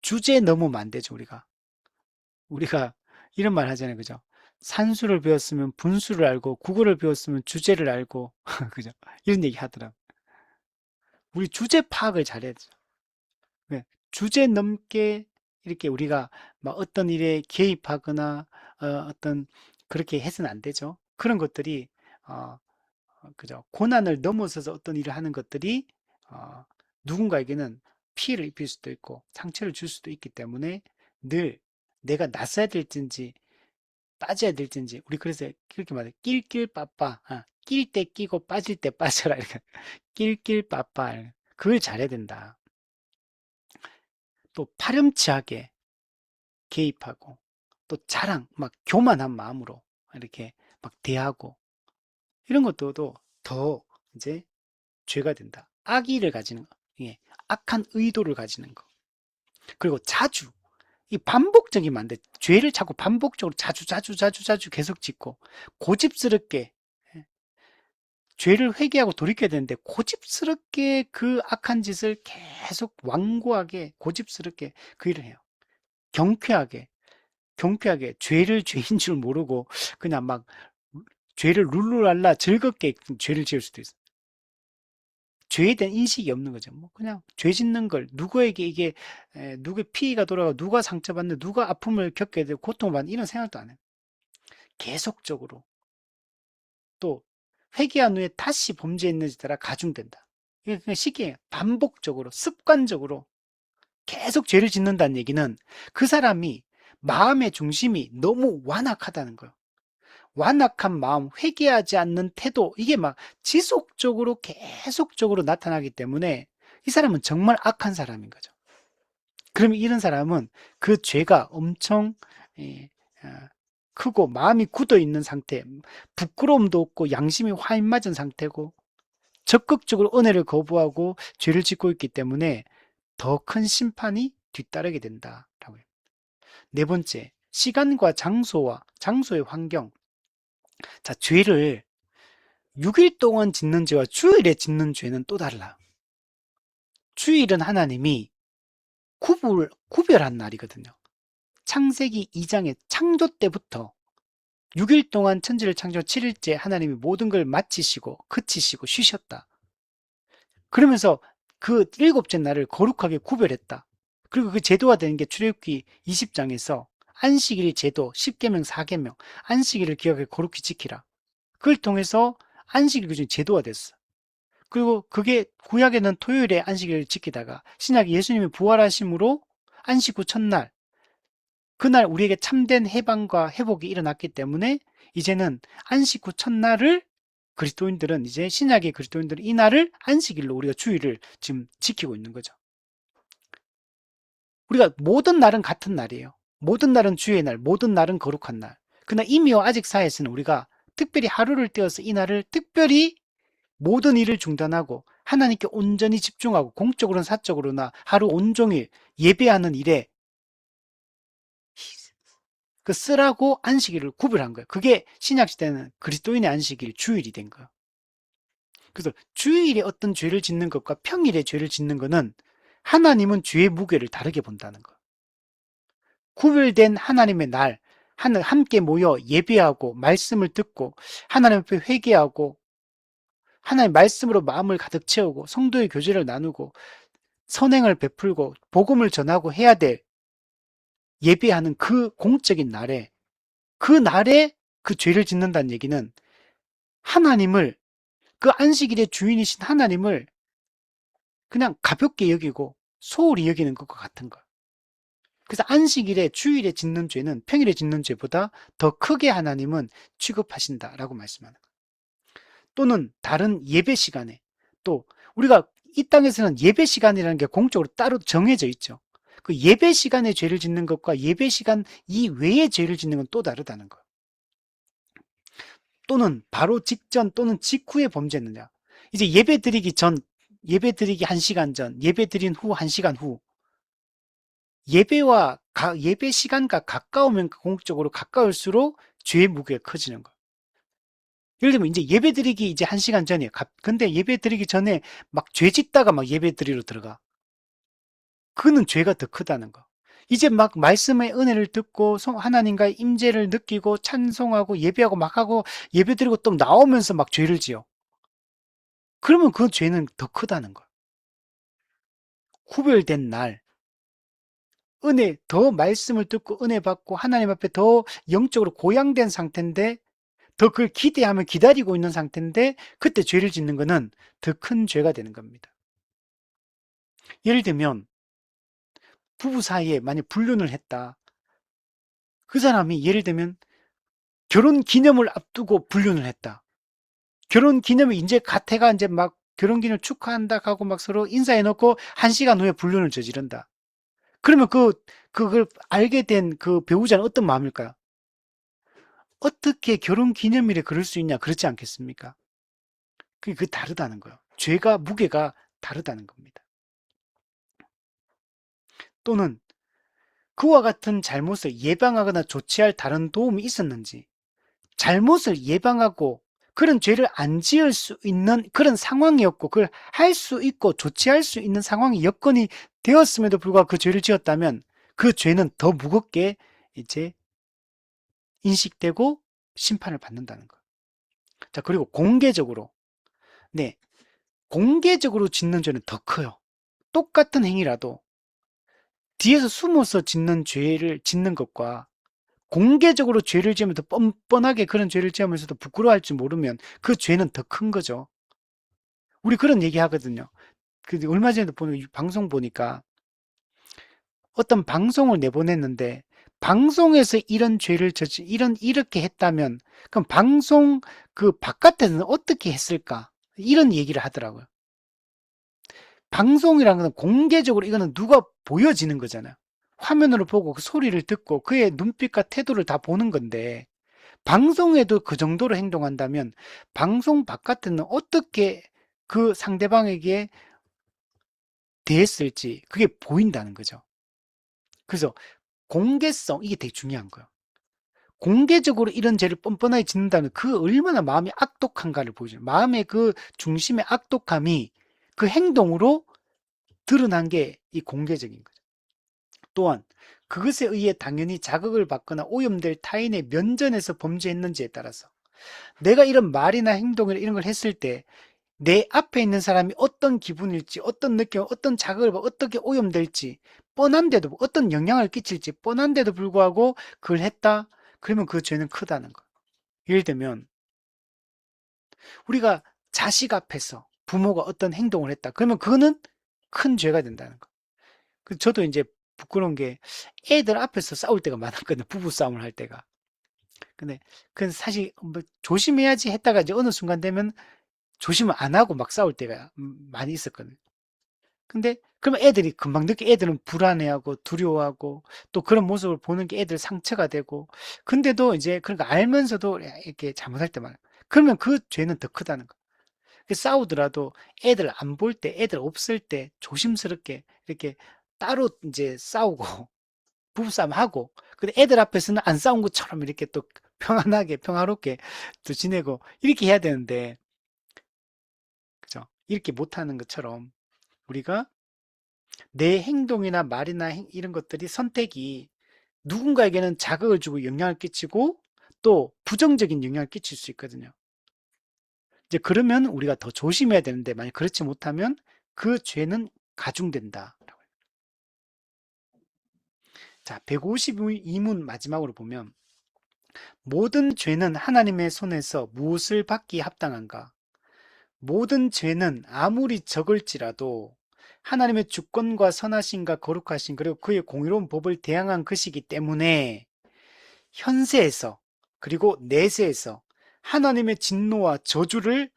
주제에 넘으면 안 되죠, 우리가 이런 말 하잖아요. 그죠? 산수를 배웠으면 분수를 알고, 국어를 배웠으면 주제를 알고, 그죠? 이런 얘기 하더라고요. 우리 주제 파악을 잘해야죠. 네, 주제 넘게 이렇게 우리가 막 어떤 일에 개입하거나, 어떤, 그렇게 해서는 안 되죠. 그런 것들이, 어, 그죠? 고난을 넘어서서 어떤 일을 하는 것들이, 어, 누군가에게는 피해를 입힐 수도 있고, 상처를 줄 수도 있기 때문에 늘 내가 나서야 될지 빠져야 될지, 우리 그래서 그렇게 말해. 낄낄 빠빠. 낄 때 끼고 빠질 때 빠져라. 이렇게. 낄낄 빠빠. 그걸 잘해야 된다. 또 파렴치하게 개입하고, 또 막 교만한 마음으로 이렇게 막 대하고, 이런 것도 더 이제 죄가 된다. 악의를 가지는 거. 예. 악한 의도를 가지는 거. 그리고 자주, 이 반복적이면 안 돼. 죄를 자꾸 반복적으로 자주 계속 짓고, 고집스럽게 죄를 회개하고 돌이켜야 되는데 고집스럽게 그 악한 짓을 계속 완고하게 고집스럽게 그 일을 해요. 경쾌하게, 경쾌하게 죄를 죄인 줄 모르고 그냥 막 죄를 룰루랄라 즐겁게 죄를 지을 수도 있어요. 죄에 대한 인식이 없는 거죠. 뭐 그냥 죄 짓는 걸 누구에게 이게 누구의 피해가 돌아가 누가 상처받는 누가 아픔을 겪게 되고 고통받는 이런 생각도 안 해요. 계속적으로 또 회개한 후에 다시 범죄했는지 따라 가중된다. 이게 그냥 쉽게 반복적으로 습관적으로 계속 죄를 짓는다는 얘기는 그 사람이 마음의 중심이 너무 완악하다는 거예요. 완악한 마음, 회개하지 않는 태도, 이게 막 지속적으로 계속적으로 나타나기 때문에 이 사람은 정말 악한 사람인 거죠. 그러면 이런 사람은 그 죄가 엄청 예, 아, 크고 마음이 굳어 있는 상태, 부끄러움도 없고 양심이 화인 맞은 상태고 적극적으로 은혜를 거부하고 죄를 짓고 있기 때문에 더 큰 심판이 뒤따르게 된다라고 해요. 네 번째, 시간과 장소의 환경. 자, 죄를 6일 동안 짓는 죄와 주일에 짓는 죄는 또 달라요. 주일은 하나님이 구별한 날이거든요. 창세기 2장의 창조 때부터 6일 동안 천지를 창조 7일째 하나님이 모든 걸 마치시고 그치시고 쉬셨다. 그러면서 그 일곱째 날을 거룩하게 구별했다. 그리고 그 제도가 되는 게 출애굽기 20장에서 안식일 제도 10계명 4계명 안식일을 기억하게 거룩히 지키라. 그걸 통해서 안식일 기준이 제도가 됐어. 그리고 그게 구약에는 토요일에 안식일을 지키다가 신약 예수님이 부활하심으로 안식 후 첫날 그날 우리에게 참된 해방과 회복이 일어났기 때문에 이제는 안식 후 첫날을 그리스도인들은 이제 신약의 그리스도인들은 이 날을 안식일로 우리가 주일을 지금 지키고 있는 거죠. 우리가 모든 날은 같은 날이에요. 모든 날은 주의 날, 모든 날은 거룩한 날. 그러나 이미와 아직 사이에서는 우리가 특별히 하루를 떼어서 이 날을 특별히 모든 일을 중단하고 하나님께 온전히 집중하고 공적으로나 사적으로나 하루 온종일 예배하는 일에 그 쓰라고 안식일을 구별한 거예요. 그게 신약 시대는 그리스도인의 안식일 주일이 된 거예요. 그래서 주일에 어떤 죄를 짓는 것과 평일에 죄를 짓는 것은 하나님은 죄의 무게를 다르게 본다는 거예요. 구별된 하나님의 날, 함께 모여 예배하고 말씀을 듣고 하나님 앞에 회개하고 하나님 말씀으로 마음을 가득 채우고 성도의 교제를 나누고 선행을 베풀고 복음을 전하고 해야 될 예배하는 그 공적인 날에 그 날에 그 죄를 짓는다는 얘기는 하나님을 그 안식일의 주인이신 하나님을 그냥 가볍게 여기고 소홀히 여기는 것과 같은 거예요. 그래서 안식일에 주일에 짓는 죄는 평일에 짓는 죄보다 더 크게 하나님은 취급하신다라고 말씀하는 거예요. 또는 다른 예배 시간에 또 우리가 이 땅에서는 예배 시간이라는 게 공적으로 따로 정해져 있죠. 그 예배 시간에 죄를 짓는 것과 예배 시간 이외에 죄를 짓는 건 또 다르다는 거예요. 또는 바로 직전 또는 직후에 범죄했느냐. 이제 예배 드리기 전, 예배 드리기 1시간 전, 예배 드린 후 1시간 후 예배 시간과 가까우면 공적으로 가까울수록 죄의 무게가 커지는 거예요. 예를 들면 이제 예배 드리기 이제 1시간 전이에요. 근데 예배 드리기 전에 막 죄 짓다가 막 예배 드리러 들어가. 그거는 죄가 더 크다는 거. 이제 막 말씀의 은혜를 듣고 하나님과의 임재를 느끼고 찬송하고 예배하고 막 하고 예배 드리고 또 나오면서 막 죄를 지어. 그러면 그 죄는 더 크다는 거야. 구별된 날, 은혜, 더 말씀을 듣고 은혜 받고 하나님 앞에 더 영적으로 고양된 상태인데 더 그걸 기대하며 기다리고 있는 상태인데 그때 죄를 짓는 거는 더 큰 죄가 되는 겁니다. 예를 들면 부부 사이에 만약 불륜을 했다. 그 사람이 예를 들면 결혼 기념을 앞두고 불륜을 했다. 결혼 기념일 이제 가태가 이제 막 결혼 기념 축하한다 하고 막 서로 인사해 놓고 1시간 후에 불륜을 저지른다. 그러면 그걸 알게 된 그 배우자는 어떤 마음일까요? 어떻게 결혼 기념일에 그럴 수 있냐? 그렇지 않겠습니까? 그게 다르다는 거예요. 죄가 무게가 다르다는 겁니다. 또는 그와 같은 잘못을 예방하거나 조치할 다른 도움이 있었는지, 잘못을 예방하고 그런 죄를 안 지을 수 있는 그런 상황이었고, 그걸 할 수 있고 조치할 수 있는 상황이 여건이 되었음에도 불구하고 그 죄를 지었다면 그 죄는 더 무겁게 이제 인식되고 심판을 받는다는 거. 자, 그리고 공개적으로, 네, 공개적으로 짓는 죄는 더 커요. 똑같은 행위라도 뒤에서 숨어서 짓는 죄를 짓는 것과 공개적으로 죄를 지으면서 뻔뻔하게 그런 죄를 지으면서도 부끄러워할 줄 모르면 그 죄는 더 큰 거죠. 우리 그런 얘기 하거든요. 그 얼마 전에도 보는 방송 보니까 어떤 방송을 내보냈는데 방송에서 이런 죄를 이렇게 했다면 그럼 방송 그 바깥에서는 어떻게 했을까? 이런 얘기를 하더라고요. 방송이라는 건 공개적으로 이거는 누가 보여지는 거잖아요. 화면으로 보고 그 소리를 듣고 그의 눈빛과 태도를 다 보는 건데 방송에도 그 정도로 행동한다면 방송 바깥에는 어떻게 그 상대방에게 대했을지 그게 보인다는 거죠. 그래서 공개성 이게 되게 중요한 거예요. 공개적으로 이런 죄를 뻔뻔하게 짓는다면 그 얼마나 마음이 악독한가를 보여줘요. 마음의 그 중심의 악독함이 그 행동으로 드러난 게 이 공개적인 거죠. 또한 그것에 의해 당연히 자극을 받거나 오염될 타인의 면전에서 범죄했는지에 따라서 내가 이런 말이나 행동을 이런 걸 했을 때 내 앞에 있는 사람이 어떤 기분일지, 어떤 느낌, 어떤 자극을 받고 어떻게 오염될지 뻔한데도 어떤 영향을 끼칠지 뻔한데도 불구하고 그걸 했다? 그러면 그 죄는 크다는 거. 예를 들면 우리가 자식 앞에서 부모가 어떤 행동을 했다. 그러면 그거는 큰 죄가 된다는 거. 저도 이제 부끄러운 게 애들 앞에서 싸울 때가 많았거든요. 부부 싸움을 할 때가. 근데 그건 사실 뭐 조심해야지 했다가 이제 어느 순간 되면 조심을 안 하고 막 싸울 때가 많이 있었거든요. 근데 그러면 애들이 금방 늦게 애들은 불안해하고 두려워하고 또 그런 모습을 보는 게 애들 상처가 되고 근데도 이제 그러니까 알면서도 이렇게 잘못할 때 많아요. 그러면 그 죄는 더 크다는 거. 싸우더라도 애들 안 볼 때, 애들 없을 때 조심스럽게 이렇게 따로 이제 싸우고 부부싸움 하고 근데 애들 앞에서는 안 싸운 것처럼 이렇게 또 평안하게 평화롭게 또 지내고 이렇게 해야 되는데 그죠? 이렇게 못하는 것처럼 우리가 내 행동이나 말이나 이런 것들이 선택이 누군가에게는 자극을 주고 영향을 끼치고 또 부정적인 영향을 끼칠 수 있거든요. 이제 그러면 우리가 더 조심해야 되는데 만약 그렇지 못하면 그 죄는 가중된다. 자, 152문 마지막으로 보면 모든 죄는 하나님의 손에서 무엇을 받기에 합당한가? 모든 죄는 아무리 적을지라도 하나님의 주권과 선하심과 거룩하심 그리고 그의 공의로운 법을 대항한 것이기 때문에 현세에서 그리고 내세에서 하나님의 진노와 저주를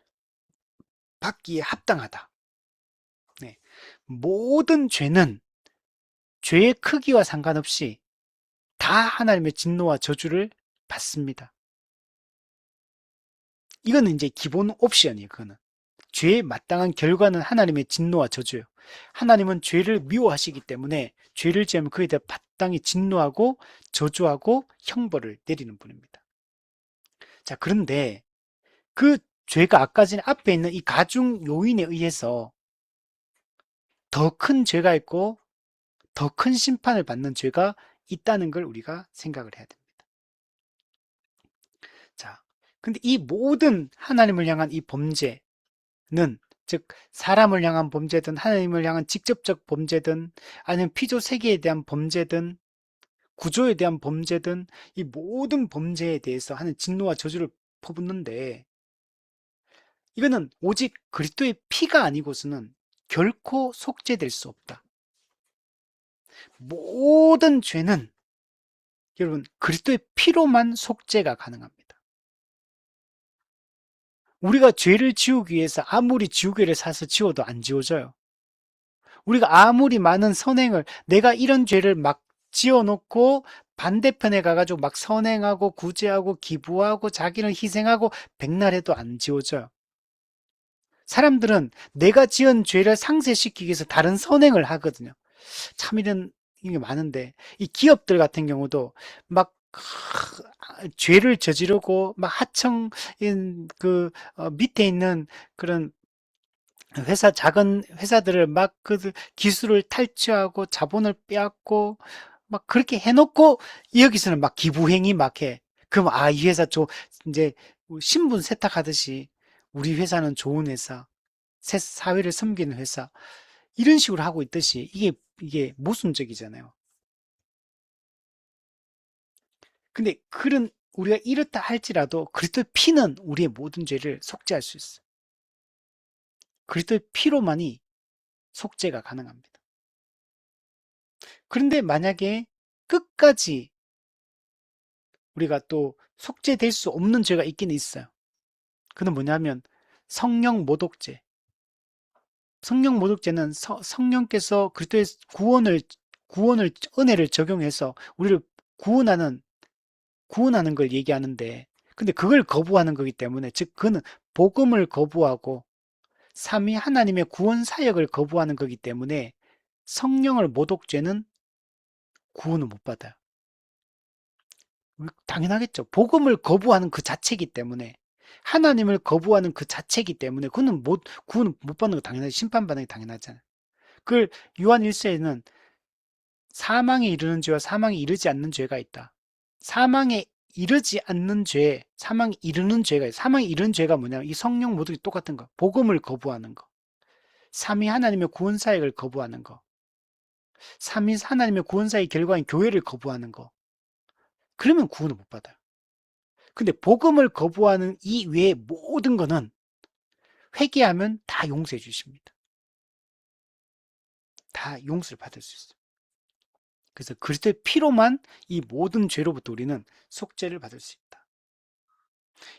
받기에 합당하다. 네. 모든 죄는 죄의 크기와 상관없이 다 하나님의 진노와 저주를 받습니다. 이거는 이제 기본 옵션이에요. 그거는. 죄의 마땅한 결과는 하나님의 진노와 저주예요. 하나님은 죄를 미워하시기 때문에 죄를 지으면 그에 대해 마땅히 진노하고 저주하고 형벌을 내리는 분입니다. 자, 그런데 그 죄가 아까 전에 앞에 있는 이 가중 요인에 의해서 더 큰 죄가 있고 더 큰 심판을 받는 죄가 있다는 걸 우리가 생각을 해야 됩니다. 자, 근데 이 모든 하나님을 향한 이 범죄는, 즉 사람을 향한 범죄든 하나님을 향한 직접적 범죄든 아니면 피조 세계에 대한 범죄든 구조에 대한 범죄든 이 모든 범죄에 대해서 하는 진노와 저주를 퍼붓는데, 이거는 오직 그리스도의 피가 아니고서는 결코 속죄될 수 없다. 모든 죄는 여러분 그리스도의 피로만 속죄가 가능합니다. 우리가 죄를 지우기 위해서 아무리 지우개를 사서 지워도 안 지워져요. 우리가 아무리 많은 선행을, 내가 이런 죄를 막 지어놓고 반대편에 가가지고 막 선행하고 구제하고 기부하고 자기는 희생하고 백날 해도 안 지워져요. 사람들은 내가 지은 죄를 상쇄시키기 위해서 다른 선행을 하거든요. 참 이런 게 많은데, 이 기업들 같은 경우도 막 죄를 저지르고 막 하청 밑에 있는 그런 회사, 작은 회사들을 막 그 기술을 탈취하고 자본을 빼앗고 막 그렇게 해놓고 여기서는 막 기부행위 막 해. 그럼 이 회사 이제 신분 세탁하듯이 우리 회사는 좋은 회사, 사회를 섬기는 회사 이런 식으로 하고 있듯이 이게 모순적이잖아요. 근데 그런 우리가 이렇다 할지라도 그리스도의 피는 우리의 모든 죄를 속죄할 수 있어요. 그리스도의 피로만이 속죄가 가능합니다. 그런데 만약에 끝까지 우리가 또 속죄될 수 없는 죄가 있긴 있어요. 그건 뭐냐면 성령 모독죄. 성령 모독죄는 성령께서 그리스도의 구원을 은혜를 적용해서 우리를 구원하는 걸 얘기하는데, 근데 그걸 거부하는 거기 때문에, 즉 그는 복음을 거부하고 삼위 하나님의 구원 사역을 거부하는 거기 때문에 성령을 모독죄는 구원을 못 받아요. 당연하겠죠. 복음을 거부하는 그 자체이기 때문에, 하나님을 거부하는 그 자체이기 때문에 그는 구원을 못 받는 거 당연하지. 심판받는 게 당연하잖아요. 그걸 요한 1세에는 사망에 이르는 죄와 사망에 이르지 않는 죄가 있다. 사망에 이르지 않는 죄, 사망에 이르는 죄가 있어요. 사망에 이르는 죄가 뭐냐면 이 성령 모독이 똑같은 거. 복음을 거부하는 거. 삼위 하나님의 구원 사역을 거부하는 거. 삼위 하나님의 구원 사역의 결과인 교회를 거부하는 거. 그러면 구원을 못 받아요. 근데 복음을 거부하는 이 외의 모든 거는 회개하면 다 용서해 주십니다. 다 용서를 받을 수 있어요. 그래서 그리스도의 피로만 이 모든 죄로부터 우리는 속죄를 받을 수 있다.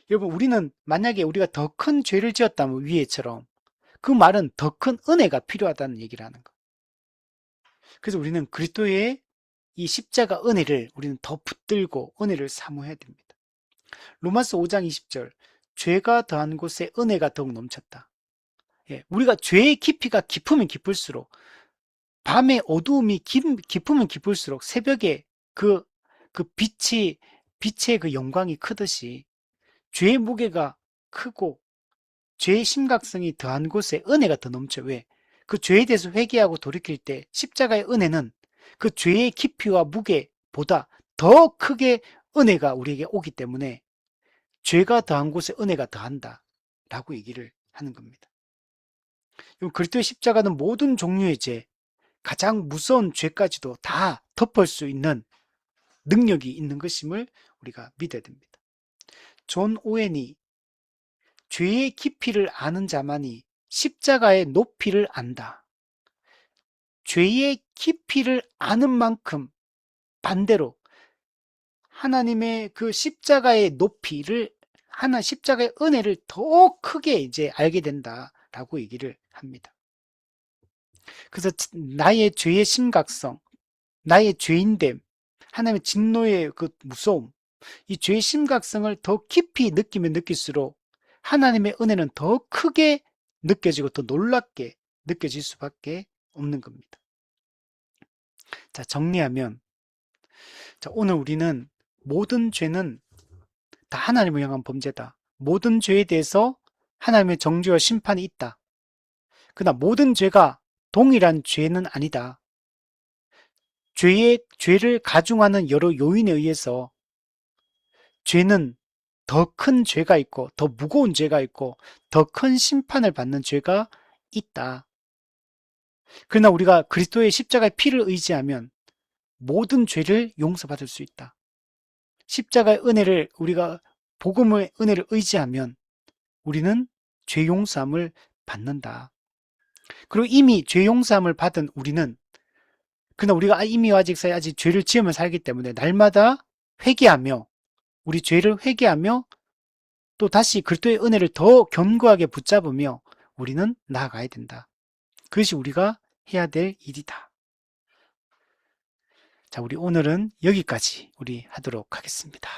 여러분, 우리는 만약에 우리가 더 큰 죄를 지었다면 위에처럼 그 말은 더 큰 은혜가 필요하다는 얘기를 하는 거. 그래서 우리는 그리스도의 이 십자가 은혜를 우리는 더 붙들고 은혜를 사모해야 됩니다. 로마서 5장 20절, 죄가 더한 곳에 은혜가 더욱 넘쳤다. 예, 우리가 죄의 깊이가 깊으면 깊을수록, 밤의 어두움이 깊으면 깊을수록 새벽에 빛의 그 영광이 크듯이 죄의 무게가 크고 죄의 심각성이 더한 곳에 은혜가 더 넘쳐. 왜? 그 죄에 대해서 회개하고 돌이킬 때 십자가의 은혜는 그 죄의 깊이와 무게보다 더 크게 은혜가 우리에게 오기 때문에 죄가 더한 곳에 은혜가 더한다 라고 얘기를 하는 겁니다. 그리스도의 십자가는 모든 종류의 죄, 가장 무서운 죄까지도 다 덮을 수 있는 능력이 있는 것임을 우리가 믿어야 됩니다. 존 오웬이 죄의 깊이를 아는 자만이 십자가의 높이를 안다. 죄의 깊이를 아는 만큼 반대로 하나님의 그 십자가의 높이를, 십자가의 은혜를 더 크게 이제 알게 된다라고 얘기를 합니다. 그래서 나의 죄의 심각성, 나의 죄인됨, 하나님의 진노의 그 무서움, 이 죄의 심각성을 더 깊이 느끼면 느낄수록 하나님의 은혜는 더 크게 느껴지고 더 놀랍게 느껴질 수밖에 없는 겁니다. 자, 정리하면, 자, 오늘 우리는 모든 죄는 다 하나님을 향한 범죄다. 모든 죄에 대해서 하나님의 정죄와 심판이 있다. 그러나 모든 죄가 동일한 죄는 아니다. 죄를 가중하는 여러 요인에 의해서 죄는 더 큰 죄가 있고, 더 무거운 죄가 있고, 더 큰 심판을 받는 죄가 있다. 그러나 우리가 그리스도의 십자가의 피를 의지하면 모든 죄를 용서받을 수 있다. 십자가의 은혜를 우리가 복음의 은혜를 의지하면 우리는 죄 용서함을 받는다. 그리고 이미 죄 용서함을 받은 우리는 그러나 우리가 이미 아직 죄를 지으며 살기 때문에 날마다 회개하며 우리 죄를 회개하며 또 다시 그리스도의 은혜를 더 견고하게 붙잡으며 우리는 나아가야 된다. 그것이 우리가 해야 될 일이다. 자, 우리 오늘은 여기까지 우리 하도록 하겠습니다.